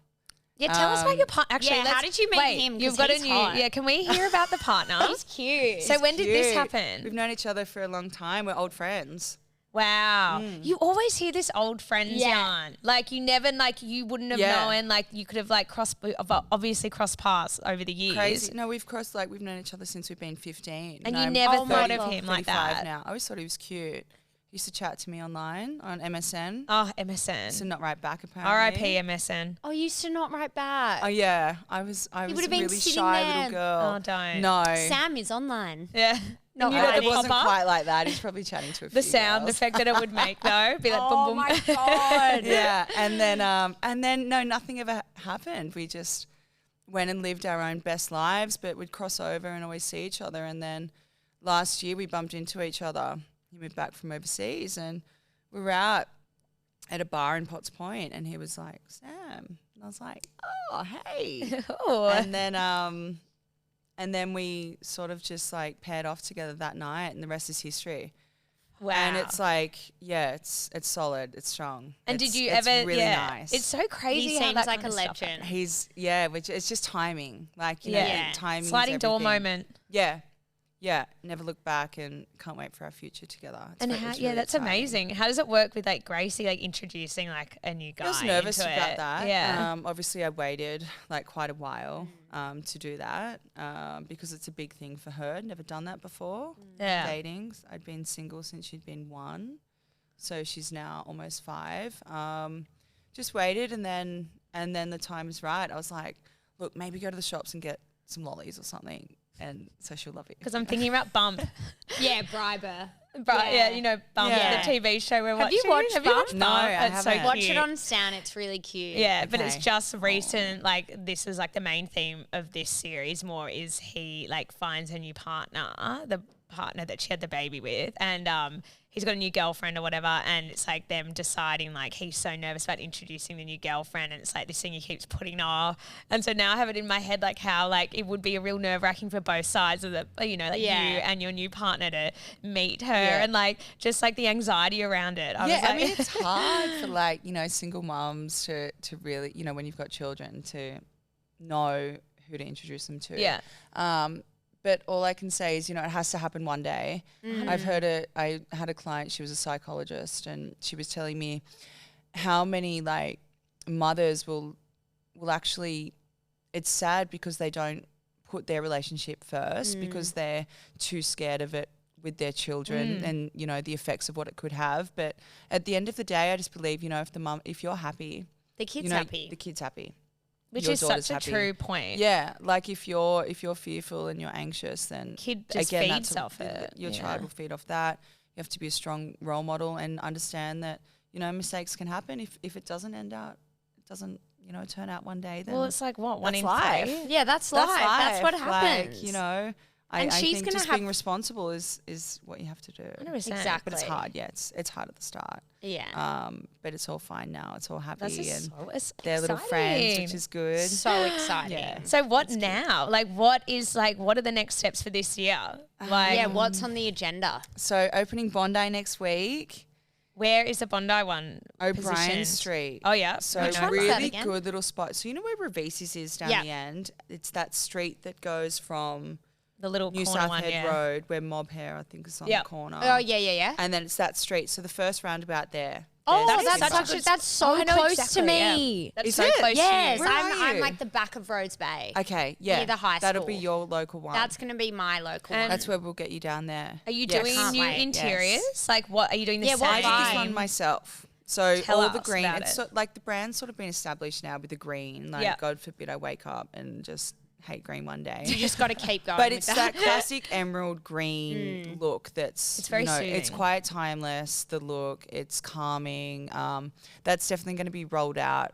Yeah, tell us about your partner. Actually, yeah, how let's- did you meet wait, him? 'Cause You've got a he's new. hot. Yeah, can we hear about the partner? He's cute. So when did this Cute. happen? We've known each other for a long time. We're old friends. Wow. You always hear this old friends Yeah. yarn. Like you never, like you wouldn't have Yeah. known, like you could have like obviously crossed paths over the years. Crazy. No, we've known each other since we've been 15. And you I'm never thought 30, of him like 35 that? now. I always thought he was cute. He used to chat to me online on MSN. Oh, So MSN. not right back apparently. R.I.P. MSN. oh, you used to not write back. Oh yeah, I was would've a been really sitting shy there. little girl. Oh, don't. No. Sam is online. Yeah. No, And I you know it the wasn't pop-up? quite like that. He's probably chatting to a few The sound girls. effect that it would make though, be like Oh boom boom. my god. Yeah, and then no, nothing ever happened. We just went and lived our own best lives, but we'd cross over and always see each other. And then last year we bumped into each other. He moved back from overseas, and we were out at a bar in Potts Point, and he was like, "Sam," and I was like, "Oh, hey." Oh. And then we sort of just like paired off together that night, and the rest is history. Wow. And it's like, yeah, it's solid, it's strong. And did It's- you it's ever? really Yeah. nice. It's so crazy. He how seems that like kind a of stuff legend. happens. which it's just timing. Like, you Yeah. know, timing. Sliding door moment. Yeah. Yeah. Never look back and can't wait for our future together. It's And re- how, it's yeah, really that's exciting. amazing. How does it work with like Gracie, like introducing like a new guy? I was nervous into about it? that. Yeah. Obviously, I waited like quite a while to do that because it's a big thing for her. Never done that before. Yeah. Dating. I'd been single since she'd been 1. So she's now almost 5. Just waited, and then the time is right. I was like, look, maybe go to the shops and get some lollies or something, and so she'll love it. Because I'm thinking about Bump. Yeah, briber. But yeah, you know, Bump, Yeah. the TV show we're Have watching. you watched Have you Bump? watched No, Bump? I It's so haven't. Watch cute. it on Stan. It's really cute. Yeah, but it's Okay. just recent. Like this is like the main theme of this series. More is he like finds a new partner, the partner that she had the baby with, and he's got a new girlfriend or whatever. And it's like them deciding like he's so nervous about introducing the new girlfriend, and it's like this thing he keeps putting off. And so now I have it in my head like how like it would be a real nerve wracking for both sides of the you know like Yeah. you and your new partner to meet her Yeah. and like just like the anxiety around it. I Yeah, was like, I mean, it's hard for like, you know, single mums to really, you know, when you've got children to know who to introduce them to. yeah. But all I can say is, you know, it has to happen one day. I've heard it. I had a client, she was a psychologist, and she was telling me how many like mothers will actually, it's sad because they don't put their relationship first because they're too scared of it with their children and, you know, the effects of what it could have. But at the end of the day, I just believe, you know, if you're happy, The kid's you know, happy. the kid's happy. Which your is daughter's such a happy. true point. Yeah, like if you're fearful and you're anxious, then Kid just again, feeds off it. Your child will feed off that. You have to be a strong role model and understand that, you know, mistakes can happen. If it doesn't turn out one day, then Well, it's like what, one in life. 3? Yeah, that's life. That's what happens. Like, you know, I she's think gonna just have- being responsible is what you have to do. 100%. Exactly. But it's hard. Yeah, it's hard at the start. Yeah. But it's all fine now. It's all happy That's just and so it's they're little friends, which is good. So exciting. Yeah. So what now? Like what are the next steps for this year? Like Yeah, what's on the agenda? So opening Bondi next week. where is the Bondi one? O'Brien positioned? Street. Oh yeah. So Which one's that really again? good little spot. So you know where Ravisi's is down Yeah. the end? It's that street that goes from the little New corner South one, Head yeah. Road where Mob Hair I think is on Yep. the corner. Oh, yeah. And then it's that street. So the first roundabout there. Oh, there's that's Simba. such a, that's so I know close exactly, to yeah. me. That's Is so it? close Yes, Where are I'm you? like the back of Rhodes Bay. Okay, yeah. Near the high That'll school. be your local one. That's going to be my local And- one. That's where we'll get you down there. Are you Yes. doing Can't new wait, interiors? yes. Like what are you doing the Yeah, what I same? did this one myself. So Tell all the us green, about it's it. so, like the brand's sort of been established now with the green. Like Yeah. God forbid I wake up and just hate green one day. You just got to keep going. But with it's that classic emerald Mm. green look that's It's very it's soothing. quite timeless, the look, it's calming. That's definitely going to be rolled out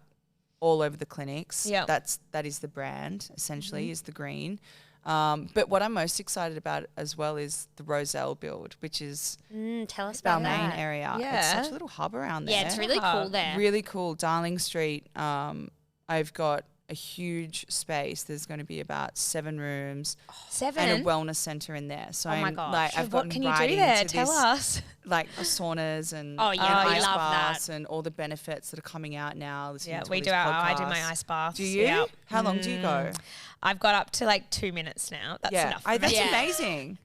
all over the clinics. Yeah. That is the brand essentially is the green. But what I'm most excited about as well is the Roselle build, which is Tell us about Balmain that. area. It's Yeah. such a little hub around there. Yeah, it's really cool there. Really cool. Darling Street. I've got a huge space. There's going to be about 7 rooms 7. and a wellness center in there. So Oh my I'm gosh. like, So I've what gotten can you right do there? into Tell this, us. like saunas and Oh, yeah, and we ice love baths and all the benefits that are coming out now. listening Yeah, to we all do these I do my podcasts. ice baths. Do you? Yeah. How long do you go? I've got up to like 2 minutes now. That's Yeah, enough. For me. that's Yeah. amazing.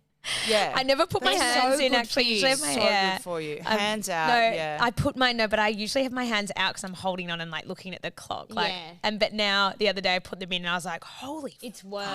Yeah, I never put my That's hands so in good actually. for you. Usually have my so hair. good for you. Hands out. No, yeah. I put my but I usually have my hands out because I'm holding on and like looking at the clock. Like, Yeah. but now the other day I put them in and I was like, holy, It's worse.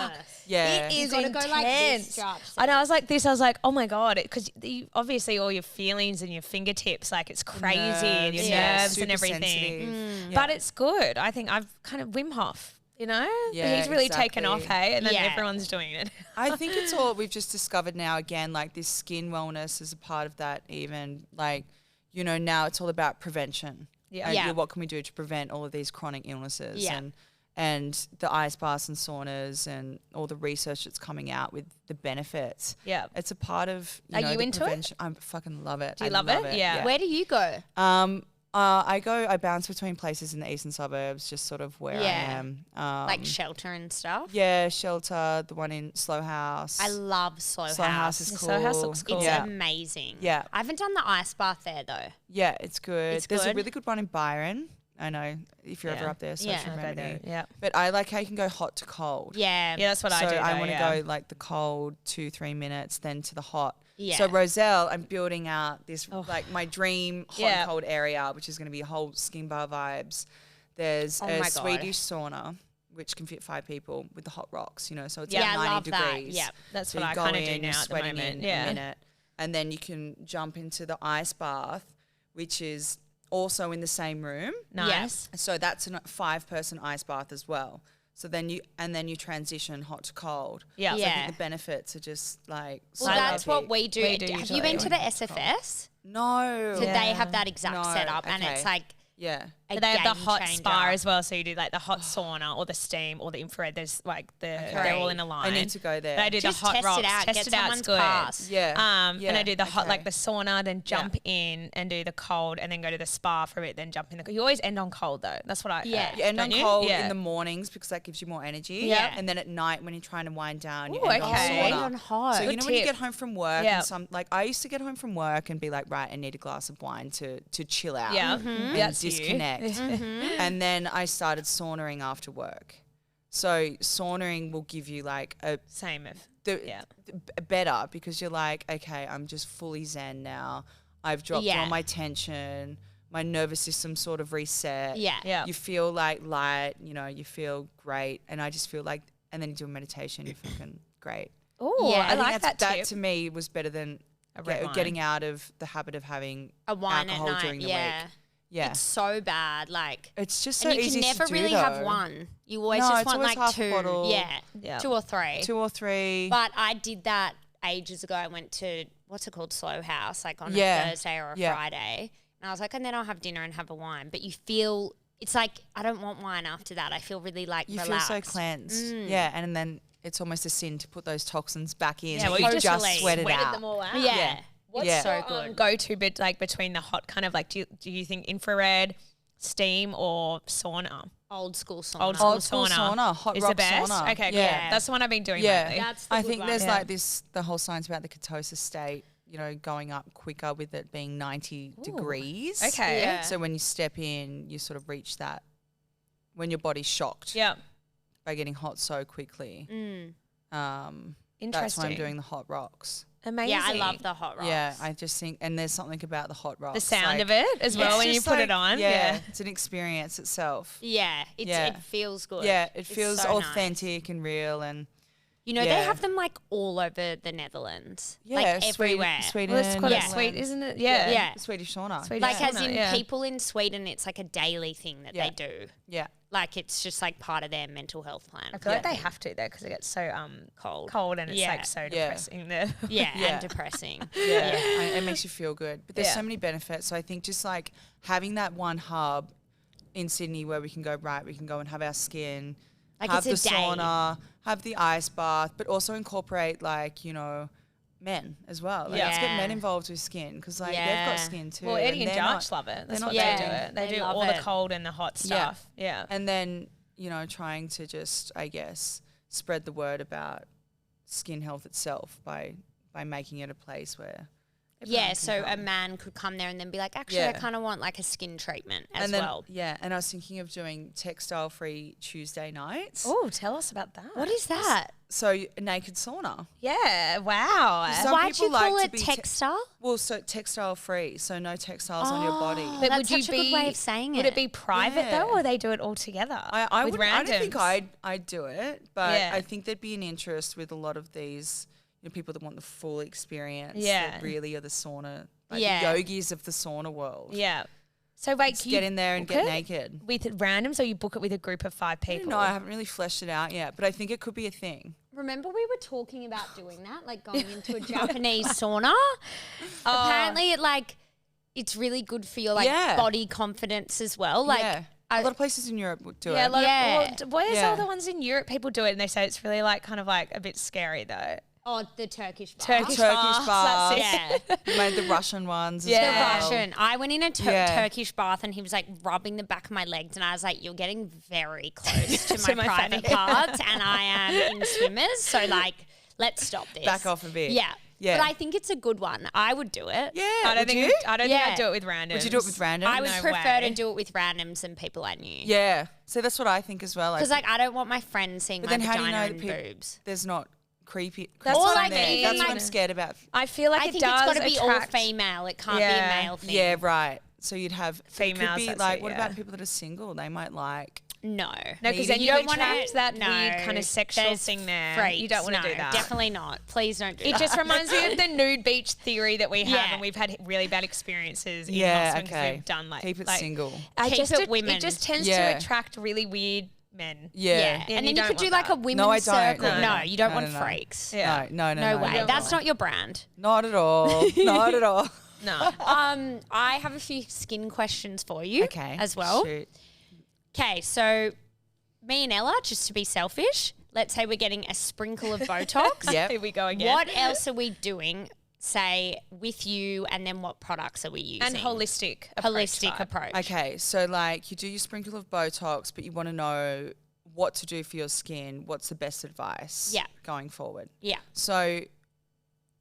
yeah. it is gotta intense. go like this, Josh. And I was like this. I was like, oh my god, because obviously all your feelings and your fingertips, like it's crazy, and your Nerves, yeah. nerves Super and everything. sensitive. But it's good. I think I've kind of Wim Hof. You know, Yeah, he's really taken off, exactly. hey, and then Yeah. everyone's doing it. I think it's all we've just discovered now again, like this skin wellness is a part of that even. Like, you know, now it's all about prevention. Yeah. And, Yeah. you know, what can we do to prevent all of these chronic illnesses? Yeah. And the ice baths and saunas and all the research that's coming out with the benefits. Yeah. It's a part of, Are know, you the into it? prevention. I fucking love it. Do you I love it? Yeah. Where do you go? I bounce between places in the eastern suburbs, just sort of where Yeah. I am. Like shelter and stuff? Yeah, Shelter, the one in Slow House. I love Slow Slow House is The cool. Slow House looks cool. It's Yeah. amazing. Yeah. I haven't done the ice bath there though. Yeah, it's good. It's There's a good. really good one in Byron. I know if you're Yeah. ever up there, Yeah. Social I'll Go Remedy. there. Yeah. But I like how you can go hot to cold. Yeah. Yeah, that's what so I do. I want to yeah. go like the cold 2-3 minutes, then to the hot. Yeah. So Roselle, I'm building out this like my dream hot Yeah. and cold area, which is going to be a whole skin bar vibes. There's Oh a my God. Swedish sauna, which can fit 5 people with the hot rocks, you know, so it's Yeah, at I 90 love that. degrees. Yeah. That's So what you I go kind of do in, you're now at the sweating moment. in Yeah. a minute, and then you can jump into the ice bath, which is also in the same room. Nice. So that's a 5-person ice bath as well. So then you transition hot to cold. Yeah. So I Yeah. think the benefits are just like Well, so that's what epic. we do. We do Have usually. you been to the SFS? No. So they have that exact No, setup, and okay. it's like Yeah. a But they have the game hot changer. spa as well, so you do like the hot sauna or the steam or the infrared. There's like they're all in a line. I need to go there. But I do Just the hot test rocks. it out. Test Get it out. It's someone's good. pass. Yeah. And I do the hot, like okay. the sauna, then jump in and do the cold, and then go to the spa for a bit, then jump in the. You always end on cold though. That's what I. Yeah. You end on don't you? cold Yeah. in the mornings because that gives you more energy. Yeah. And then at night when you're trying to wind down, you Ooh, end on okay. sauna. End on hot. So you Good know when you tip. get home from work Yeah. and I used to get home from work and be like, right, I need a glass of wine to chill out. Yeah. And That's you. disconnect. And then I started saunaing after work. So saunaing will give you like a Same if. Yeah. better because you're like, okay, I'm just fully zen now. I've dropped Yeah. all my tension. My nervous system sort of reset. Yeah. Yeah. You feel like light, you know, you feel great. And I just feel like, and then you do a meditation, you're fucking great. Oh, Yeah. I I like think that tip. to me was better than A red wine. getting out of the habit of having A wine alcohol at night. during the yeah. week. Yeah. It's so bad. Like, It's just so and you easy can never to do, really have though. one. You always No, just it's want always like half a 2. bottle. Yeah. 2 or 3. 2 or 3. But I did that ages ago. I went to, what's it called, Slow House, like on a Thursday or a Friday. And I was like, and then I'll have dinner and have a wine. But you feel, it's like, I don't want wine after that. I feel really like you relaxed. feel so cleansed. Yeah, and then it's almost a sin to put those toxins back in. Yeah, well, you you just totally sweat it sweated out. them all out. Yeah. What's Yeah. so your, good. go-to bit like between the hot kind of like do you think infrared, steam, or sauna? Old school sauna. Old school sauna, hot is rock the best. sauna. Okay, Yeah. cool. That's the one I've been doing Yeah, lately. That's the I good think one. there's Yeah. like this, the whole science about the ketosis state, you know, going up quicker with it being 90 degrees. Okay. Yeah. So when you step in, you sort of reach that when your body's shocked Yeah. by getting hot so quickly. Interesting. That's why I'm doing the hot rocks. Amazing. Yeah, I love the hot rocks. Yeah, I just think, and there's something about the hot rocks. the sound like, of it as well it's when you just put like- it on. Yeah, it's an experience itself. Yeah, Yeah. it feels good. Yeah, it It's feels so nice. authentic and real, and You know, they Yeah. have them like all over the Netherlands. yeah, like everywhere. Sweden, Well, it's quite Yeah. sweet, isn't it? Yeah. Yeah. the Swedish sauna. Swedish Like as sauna, in yeah. people in Sweden, it's like a daily thing that Yeah. they do. Yeah, Like it's just like part of their mental health plan. I feel like they have to though because it gets so cold and it's Yeah. like so Yeah. depressing. The Yeah, Yeah. and depressing. yeah, it makes you feel good. But there's Yeah. so many benefits. So I think just like having that one hub in Sydney where we can go, right, we can go and have our skin, Like have the it's a day. sauna, have the ice bath, but also incorporate like, you know, men as well. Like, let's get Yeah. men involved with skin because like they've Yeah. got skin too. well, Eddie and they're not- Josh love it. That's they're what not they do. doing It. They They do love all it. the cold and the hot stuff. Yeah. And then, you know, trying to just, I guess, spread the word about skin health itself by making it a place where everyone Yeah, can so a come. man could come there and then be like, actually, I Yeah. kind of want like a skin treatment as and then, well. Yeah, and I was thinking of doing textile-free Tuesday nights. Oh, tell us about that. What is that? So naked sauna. Yeah. Wow. Some Why'd you people like call to it be textile? Well, so textile-free, so no textiles on your body. But That's would you such a good be? way of saying would it. it be private Yeah. though, or they do it all together? I with wouldn't- I don't think randoms? I'd do it, but Yeah. I think there'd be an interest with a lot of these, you know, people that want the full experience. Yeah. That really are the sauna, like Yeah. the yogis of the sauna world. Yeah. So wait, Just can get you in there and book get it naked. with randoms, or you book it with a group of 5 I people? don't know, I haven't really fleshed it out yet, but I think it could be a thing. Remember we were talking about doing that, like going into a Japanese sauna? Apparently it like, it's really good for your like Yeah. body confidence as well. Like, yeah. A lot of places in Europe would do Yeah, a it. lot Yeah. of where's Yeah. all the ones in Europe? People do it, and they say it's really like kind of like a bit scary though. oh, the Turkish bath. Turkish Turkish baths, that's baths. it. Yeah. Made the Russian ones as Yeah. The well. Russian. I went in a Yeah. Turkish bath and he was like rubbing the back of my legs and I was like, you're getting very close to To my my private fanny. parts and I am in swimmers. So like, let's stop this. Back off a bit. Yeah. Yeah. But I think it's a good one. I would do it. Yeah. I don't would think you? I don't Yeah. think I'd do it with randoms. Would you do it with random? I would No prefer way. to do it with randoms and people I knew. Yeah. So that's what I think as well. Because like I don't want my friends seeing But my then how do you vagina know and that people, boobs. there's not creepy? That's creeps what in I there? mean. That's what Like- I'm scared about. I feel like I it think it's does got to be all attract female. It can't Yeah. be a male thing. Yeah, right. So you'd have it Females, Could be that's like, it, what yeah. about people that are single? They might like. No. No, because then Maybe you don't you want try- to that No. weird kind of sexual There's thing there. freaks. You don't want to No, do that. Definitely not. Please don't do It that. just reminds me of the nude beach theory that we have, Yeah. and we've had really bad experiences in Yeah, Hosman 'cause okay. we've done like Keep it like, single. I Keep just it women. It just tends Yeah. to attract really weird men. Yeah. Yeah. Yeah, And you then you don't could do want like a that. women's No, I don't. circle. No, No, no. you don't No, want no, no. freaks. Yeah. No, No way. no. That's not your brand. Not at all. Not at all. No. I have a few skin questions for you Okay. as well. Shoot. Okay, so me and Ella, just to be selfish, let's say we're getting a sprinkle of Botox. Yep. Here we go again. What else are we doing, say, with you, and then what products are we using? And holistic Holistic approach. approach. Okay, so like you do your sprinkle of Botox, but you want to know what to do for your skin. What's the best advice? Yeah. Going forward. Yeah. So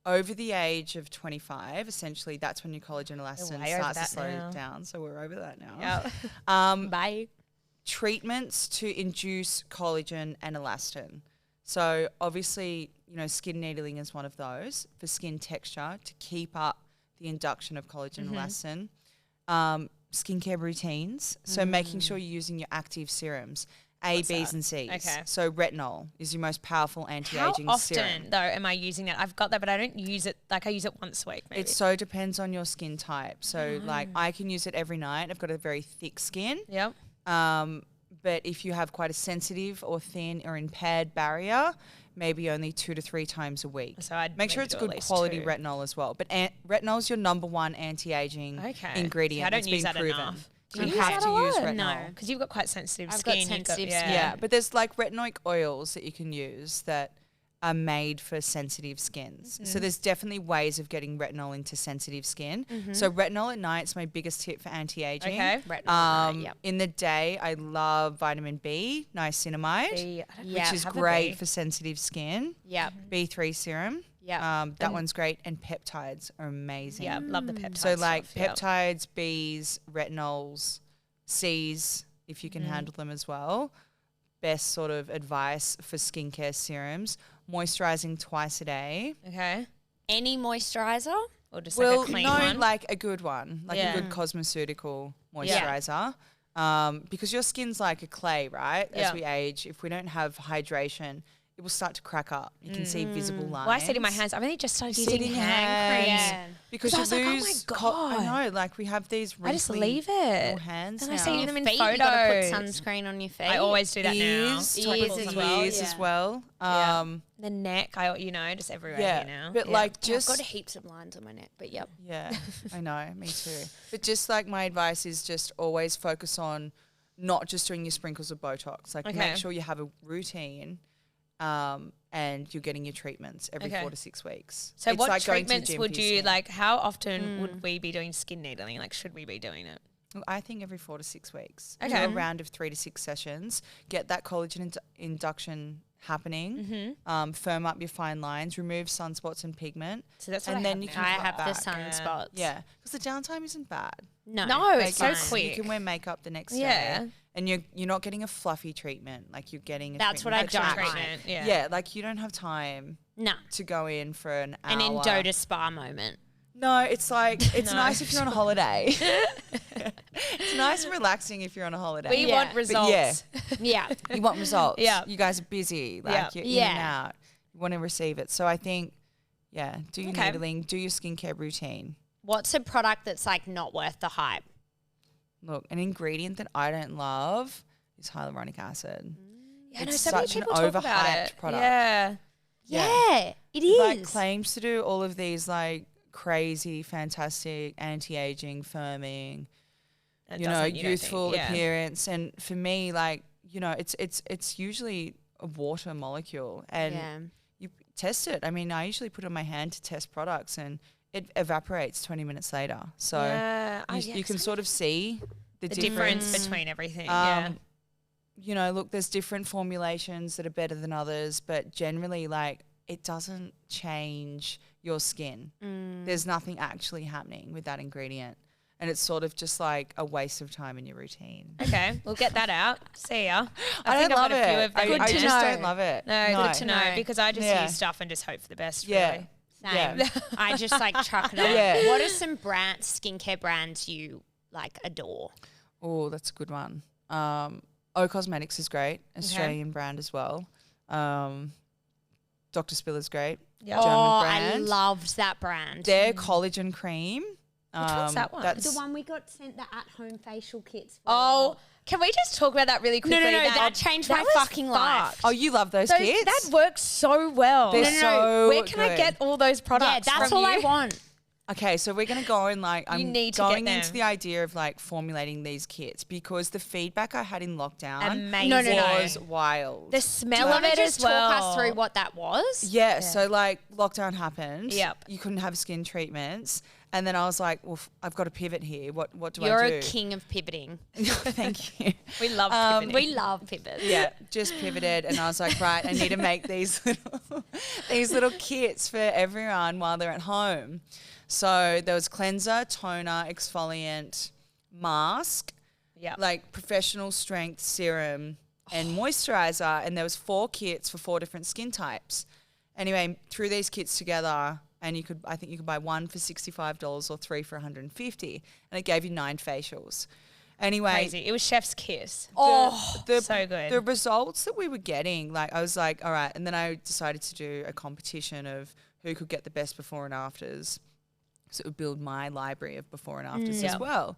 over the age of 25, essentially, that's when your collagen elastin way over starts to that slow now. down. So we're over that now. Yeah. Bye. Treatments to induce collagen and elastin. So obviously, you know, skin needling is one of those for skin texture to keep up the induction of collagen and elastin. Skincare routines. So making sure you're using your active serums. A, What's B's, that? and C's. Okay. So retinol is your most powerful How anti-aging often serum. though am I using that? I've got that, but I don't use it. Like I use it once a week. Maybe. It so depends on your skin type. So like I can use it every night. I've got a very thick skin. Yep. But if you have quite a sensitive or thin or impaired barrier, maybe only 2 to 3 times a week. So I'd Make sure maybe it's do at good least quality 2. retinol as well. But retinol is your number one anti-aging ingredient. I don't that's use been that proven. enough. You Do you have use to that a use lot? retinol. No. Because you've got quite sensitive I've skin. got you've sensitive yeah. skin. Yeah, but there's like retinoic oils that you can use that are made for sensitive skins. So there's definitely ways of getting retinol into sensitive skin. So retinol at night is my biggest tip for anti-aging. Okay. Retinol, yep. In the day, I love vitamin B, niacinamide, I don't Yeah. which is have a great B. for sensitive skin. Yep. B3 serum. Yep. That one's great. And peptides are amazing. Yeah, love the peptides. So like stuff, yep. peptides, Bs, retinols, Cs, if you can handle them as well. Best sort of advice for skincare serums. Moisturizing twice a day. Okay. Any moisturizer? Or just Well, like a clean no, one. like a good one, like Yeah. a good cosmeceutical moisturizer. Because your skin's like a clay, right? Yeah. As we age, if we don't have hydration, it will start to crack up. You can see visible lines. Well, I said in my hands, I've only just started You using see it in hand creams. Yeah. Because 'Cause you I was like, lose. oh my I know, like we have these. I just wrinkly leave it. little hands Then now. I see Your them in feet, you gotta put photos. sunscreen on your feet. I always do that now. Ears, Ears topicals as as well, well. yeah. The neck, just everywhere Yeah, here now. but Yeah. like Yeah, I've just got heaps of lines on my neck, but yep. yeah, I know, me too. But just like my advice is just always focus on not just doing your sprinkles of Botox. Like Okay. make sure you have a routine, and you're getting your treatments every Okay. 4 to 6 weeks. So It's what like going to the treatments gym would for your you skin. like? How often would we be doing skin needling? Like, should we be doing it? Well, I think every 4 to 6 weeks. Okay. Do a round of 3 to 6 sessions. Get that collagen induction happening. Firm up your fine lines. Remove sunspots and pigment. So that's what and I then have you now. can I cut have the back. sunspots. Yeah, because the downtime isn't bad. No. No, it's so Like, quick. You can wear makeup the next Yeah. day, and you're not getting a fluffy treatment. Like you're getting a That's what treatment I that's don't actually- like. Yeah. Yeah, like you don't have time No. to go in for an hour. An Endota spa moment. No, it's like it's No. nice if you're on a holiday. It's nice and relaxing if you're on a holiday. We Yeah. want But results. Yeah. You want results. Yeah. You guys are busy. Like Yeah. you're in and Yeah. out. You want to receive it. So I think, do your Okay. needling, do your skincare routine. What's a product that's like not worth the hype? Look, an ingredient that I don't love is hyaluronic acid. Yeah, no, It's so many such an people talk about overhyped it. product. Yeah. Yeah, it is. Like claims to do all of these like crazy, fantastic anti-aging, firming, It you know, doesn't, don't think- youthful yeah. appearance. And for me, like, you know, it's usually a water molecule, and Yeah. you test it. I mean, I usually put it on my hand to test products, and it evaporates 20 minutes later. So Yeah. you can sort of see the, the difference. difference between everything. Yeah. You know, look, there's different formulations that are better than others, but generally, like, it doesn't change your skin. There's nothing actually happening with that ingredient. And it's sort of just like a waste of time in your routine. Okay, we'll get that out. See ya. I think don't I've love got a few it. of them. I Good to just know. don't love it. No, good to know No. because I just Yeah. use stuff and just hope for the best. Yeah. Really. Same. Yeah. I just like chuck it on. Yeah. What are some skincare brands you like adore? Oh, that's a good one. O Cosmetics is great. Australian brand as well. Dr. Spiller's great. Yeah. German Oh, brand. I loved that brand. Their collagen cream. Which one's that one? That's The one we got sent the at-home facial kits for. Oh, can we just talk about that really no, quickly? no, no! That changed my was fucking life. fucked. Oh, you love those Those- kits? that works so well. They're so Where can I good. get all those Yeah, products? that's from all I you? want. Okay, so we're going to go in like I'm need to get going them. into the idea of like formulating these kits because the feedback I had in lockdown Amazing. No, no, no. was wild. The Do smell you of want to it just as well. talk us through what that was? Yeah, so like lockdown happened. Yep. You couldn't have skin treatments. And then I was like, well, I've got to pivot here. What do You're I do? a king of pivoting. Thank you. We love pivoting. We love pivots. Yeah, just pivoted and I was like, right, I need to make these little kits for everyone while they're at home. So there was cleanser, toner, exfoliant, mask, Yep. like professional strength serum and moisturizer, and there was 4 kits for 4 different skin types. Anyway, threw these kits together, and I think you could buy one for $65 or 3 for $150, and it gave you 9 facials. Anyway, Crazy. It was chef's kiss. So good. The results that we were getting, like I was like, all right. And then I decided to do a competition of who could get the best before and afters. So it would build my library of before and afters as well.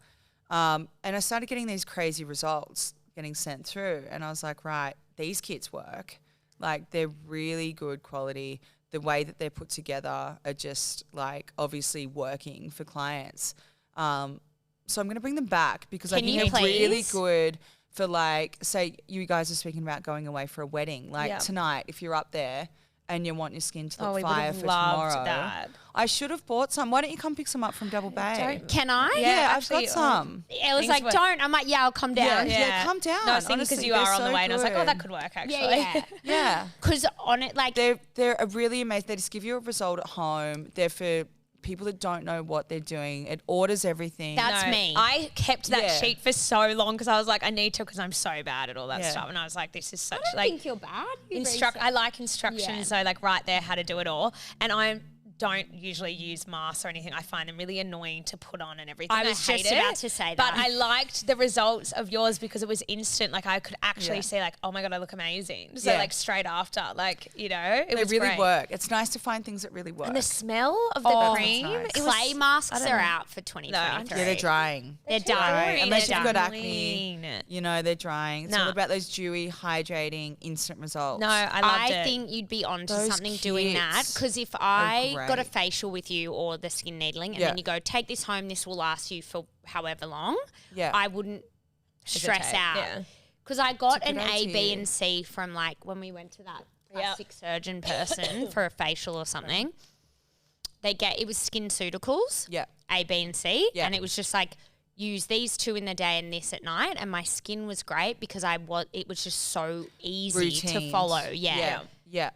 And I started getting these crazy results getting sent through. And I was like, right, these kits work. Like they're really good quality. The way that they're put together are just like obviously working for clients. So I'm going to bring them back because I think they're really good for like, say you guys are speaking about going away for a wedding. Like tonight, if you're up there and you want your skin to look fire for tomorrow. That. I should have bought some. Why don't you come pick some up from Double Bay? Can I? Yeah, I've got some. Ella's like, don't. I'm like, yeah, I'll come down. Yeah, come down. No, I was thinking because you are on the way and I was like, oh, that could work actually. Yeah. Because on it, like. They're really amazing. They just give you a result at home. They're for people that don't know what they're doing. It orders everything. That's me. I kept that sheet for so long because I was like, I need to because I'm so bad at all that stuff. And I was like, this is such I think you're bad. I like instructions, so like right there how to do it all. And I don't usually use masks or anything. I find them really annoying to put on and everything. I was just about to say that. But I liked the results of yours because it was instant. Like I could actually say like, oh my God, I look amazing. So like straight after, like, you know, it was really great. work. It's nice to find things that really work. And the smell of the cream. Nice. Clay masks are out for 2023. Yeah, they're drying. They're done. Unless you've got acne, you know, they're drying. It's all about those dewy, hydrating, instant results. No, I loved it. I think you'd be onto Those something doing that because if I got a facial with you or the skin needling and then you go, take this home, this will last you for however long, I wouldn't stress out. Because I got an A, B and C from like when we went to that plastic surgeon person for a facial or something. It was SkinCeuticals, A, B and C, and it was just like, use these 2 in the day and this at night, and my skin was great because it was just so easy to follow. Yeah.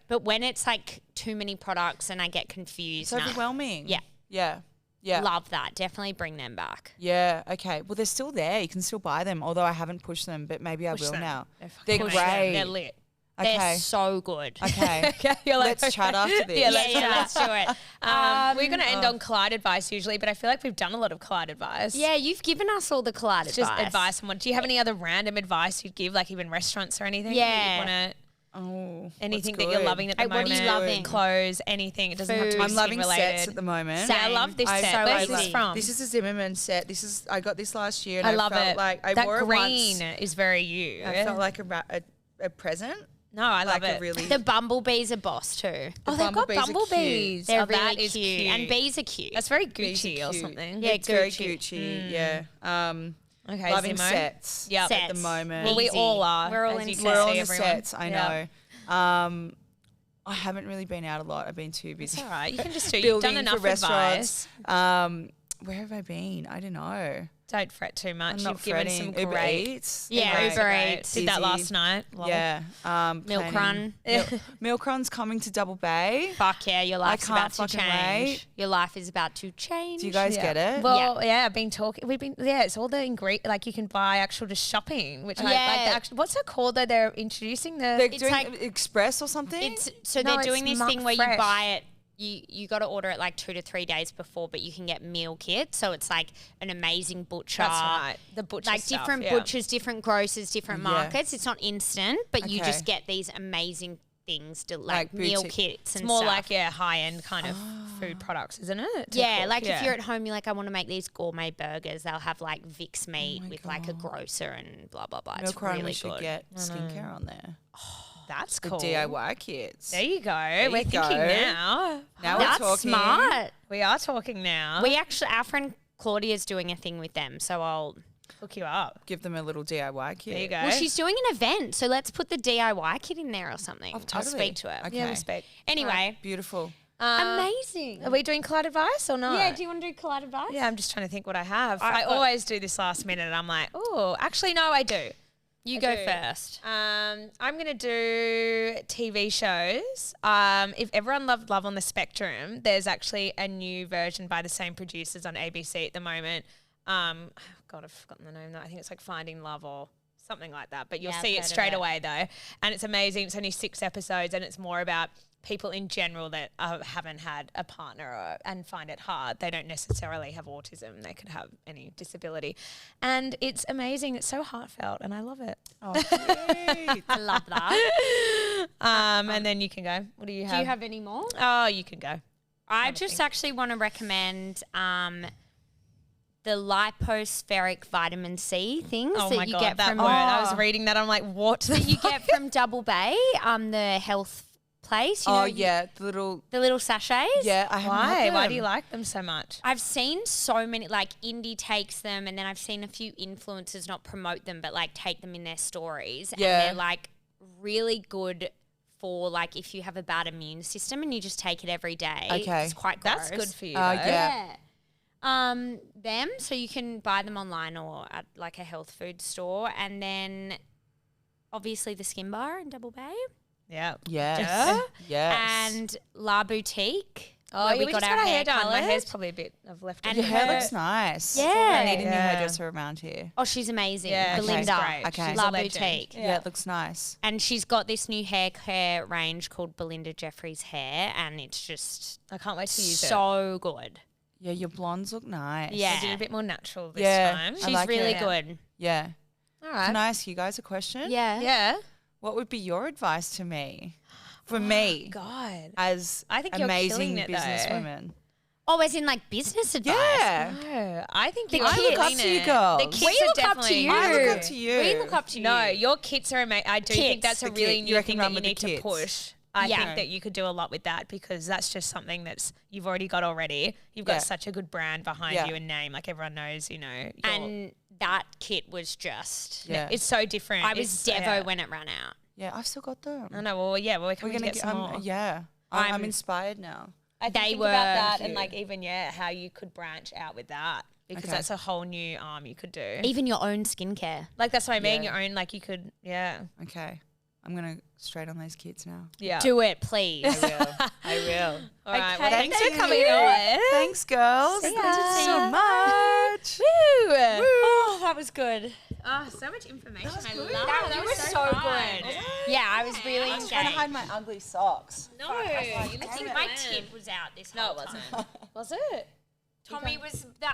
But when it's like too many products and I get confused. It's overwhelming. Yeah. Love that. Definitely bring them back. Yeah. Okay. Well, they're still there. You can still buy them, although I haven't pushed them, but maybe I will now. They're great. They're lit. Okay. They're so good. Okay. Let's chat after this. Let's do it. We're going to end on Kolide advice usually, but I feel like we've done a lot of Kolide advice. Yeah, you've given us all the Kolide advice. Just advice. Do you have any other random advice you'd give, like even restaurants or anything? Yeah. Anything that you're loving at the moment? What are you loving? Clothes, anything. It doesn't have to be I'm loving related. sets at the moment. Yeah, I love this set. Where's this from? This is a Zimmerman set. I got this last year and I love felt it. like I that wore green it once. is very you. I felt like a present. No, I love it. The bumblebees are boss too. They've got bumblebees. They're really cute. And bees are cute. That's very Gucci or something. Yeah, it's very Gucci. Yeah. Okay, loving Zimmo. Sets at the moment. Well, we all are. We're all in the sets. I know. I haven't really been out a lot. I've been too busy. It's all right. You can just do. You've done enough advice. Where have I been? I don't know. Don't fret too much. I'm not You've given fretting. some great. Uber Eats. Yeah, Uber Eats. Did that last night. Lol. Yeah. Milk Run. Milk Run's coming to Double Bay. Fuck yeah, your life's about to fucking change. wait. Your life is about to change. Do you guys get it? Well, I've been talking. It's all the ingredient. Like you can buy actual just shopping, which I like. What's it called though? They're introducing They're doing like Express or something. They're doing this thing where you buy it. You got to order it like 2 to 3 days before, but you can get meal kits. So it's like an amazing butcher. That's right. The butcher like stuff, different butchers, different grocers, different markets. It's not instant, but you just get these amazing things to like meal kits and it's more stuff. like high end kind of food products, isn't it? If you're at home, you're like, I want to make these gourmet burgers. They'll have like Vic's meat with like a grocer and blah blah blah. It's really good. Should get skincare on there. That's the cool. DIY kits. There you go. We're thinking now. Now That's we're talking. Smart. We are talking now. Our friend Claudia is doing a thing with them, so I'll hook you up. Give them a little DIY kit. There you go. Well, she's doing an event, so let's put the DIY kit in there or something. Totally. I'll speak to her. Okay. Yeah, we'll speak. Anyway. Beautiful. Amazing. Are we doing Kolide advice or not? Yeah, do you want to do Kolide advice? Yeah, I'm just trying to think what I have. I always do this last minute and I'm like, oh, actually, no, I do. You go first. I'm going to do TV shows. If everyone loved Love on the Spectrum, there's actually a new version by the same producers on ABC at the moment. God, I've forgotten the name now. I think it's like Finding Love or something like that. But you'll see it straight away though. And it's amazing. It's only 6 episodes and it's more about people in general that haven't had a partner and find it hard, they don't necessarily have autism. They could have any disability. And it's amazing. It's so heartfelt and I love it. Oh, cute. I love that. And then you can go. What do you have? Do you have any more? Oh, you can go. I just actually want to recommend the lipospheric vitamin C things Oh that my you God, get that from word. I was reading that. I'm like, what? that you get from Double Bay, the health place. You know, the little sachets. Yeah, I haven't Why? had Why them. do you like them so much? I've seen so many, like Indie takes them, and then I've seen a few influencers not promote them, but like take them in their stories. Yeah. And they're like really good for like if you have a bad immune system and you just take it every day. Okay. It's quite gross. That's good for you. though. yeah. Them, so you can buy them online or at like a health food store. And then obviously the Skin Bar in Double Bay. Yeah. Yes. Duh. Yes. And La Oh, Boutique. yeah, where we just got our hair done. My coloured. hair's probably a bit of left. And Your hair her- looks nice. Yeah. I need a new Yeah. hairdresser around here. Oh, she's amazing. Yeah, she's Belinda. great. Okay. She's La a legend. Boutique. Yeah. It looks nice. And she's got this new hair care range called Belinda Jeffries Hair, and it's just I can't wait to use it. so good. Yeah, your blondes look nice. Yeah. I did a bit more natural this Yeah. time. I She's like really it. good. Yeah. All right. Can I ask you guys a question? Yeah. Yeah. What would be your advice to me? For me, God. as I think you're amazing killing it, though. businesswomen. Oh, as in like business advice. Yeah. No, I think The you're kids. I look up killing to you it. girls. The kids We are look up to definitely- you. I look up to you. We look up to you. No, your kits are amazing. I do think Kits. that's a The really kit. You new reckon thing run that you with the need to kits? push. I Yeah. think that you could do a lot with that because that's just something that's you've already got already. You've got Yeah. such a good brand behind Yeah. you and name. Like everyone knows, you know. And that kit was just. Yeah. it's so different. I was It's- Devo when it ran out. Yeah, I've still got them. I know. Well, yeah. Well, we're We're coming gonna to get some more. yeah. I'm- I'm inspired now. I think, They think were about that and cute. like even how you could branch out with that because Okay. that's a whole new arm you could do. Even your own skincare. Like that's what I mean. Yeah. Your own like you could Okay. I'm gonna straight on those kids now. yeah. Do it, please. I will. I will. All right. Well, Okay, thanks thank for coming you. on. Thanks, girls. See Thank ya. you so much. Woo! Oh, that was good. Oh, so much information. I love That was so good. Yeah, I was really I'm trying to engaged. hide my ugly socks. No, I think my tip was out this No, whole it time. wasn't. Was it? Tommy was the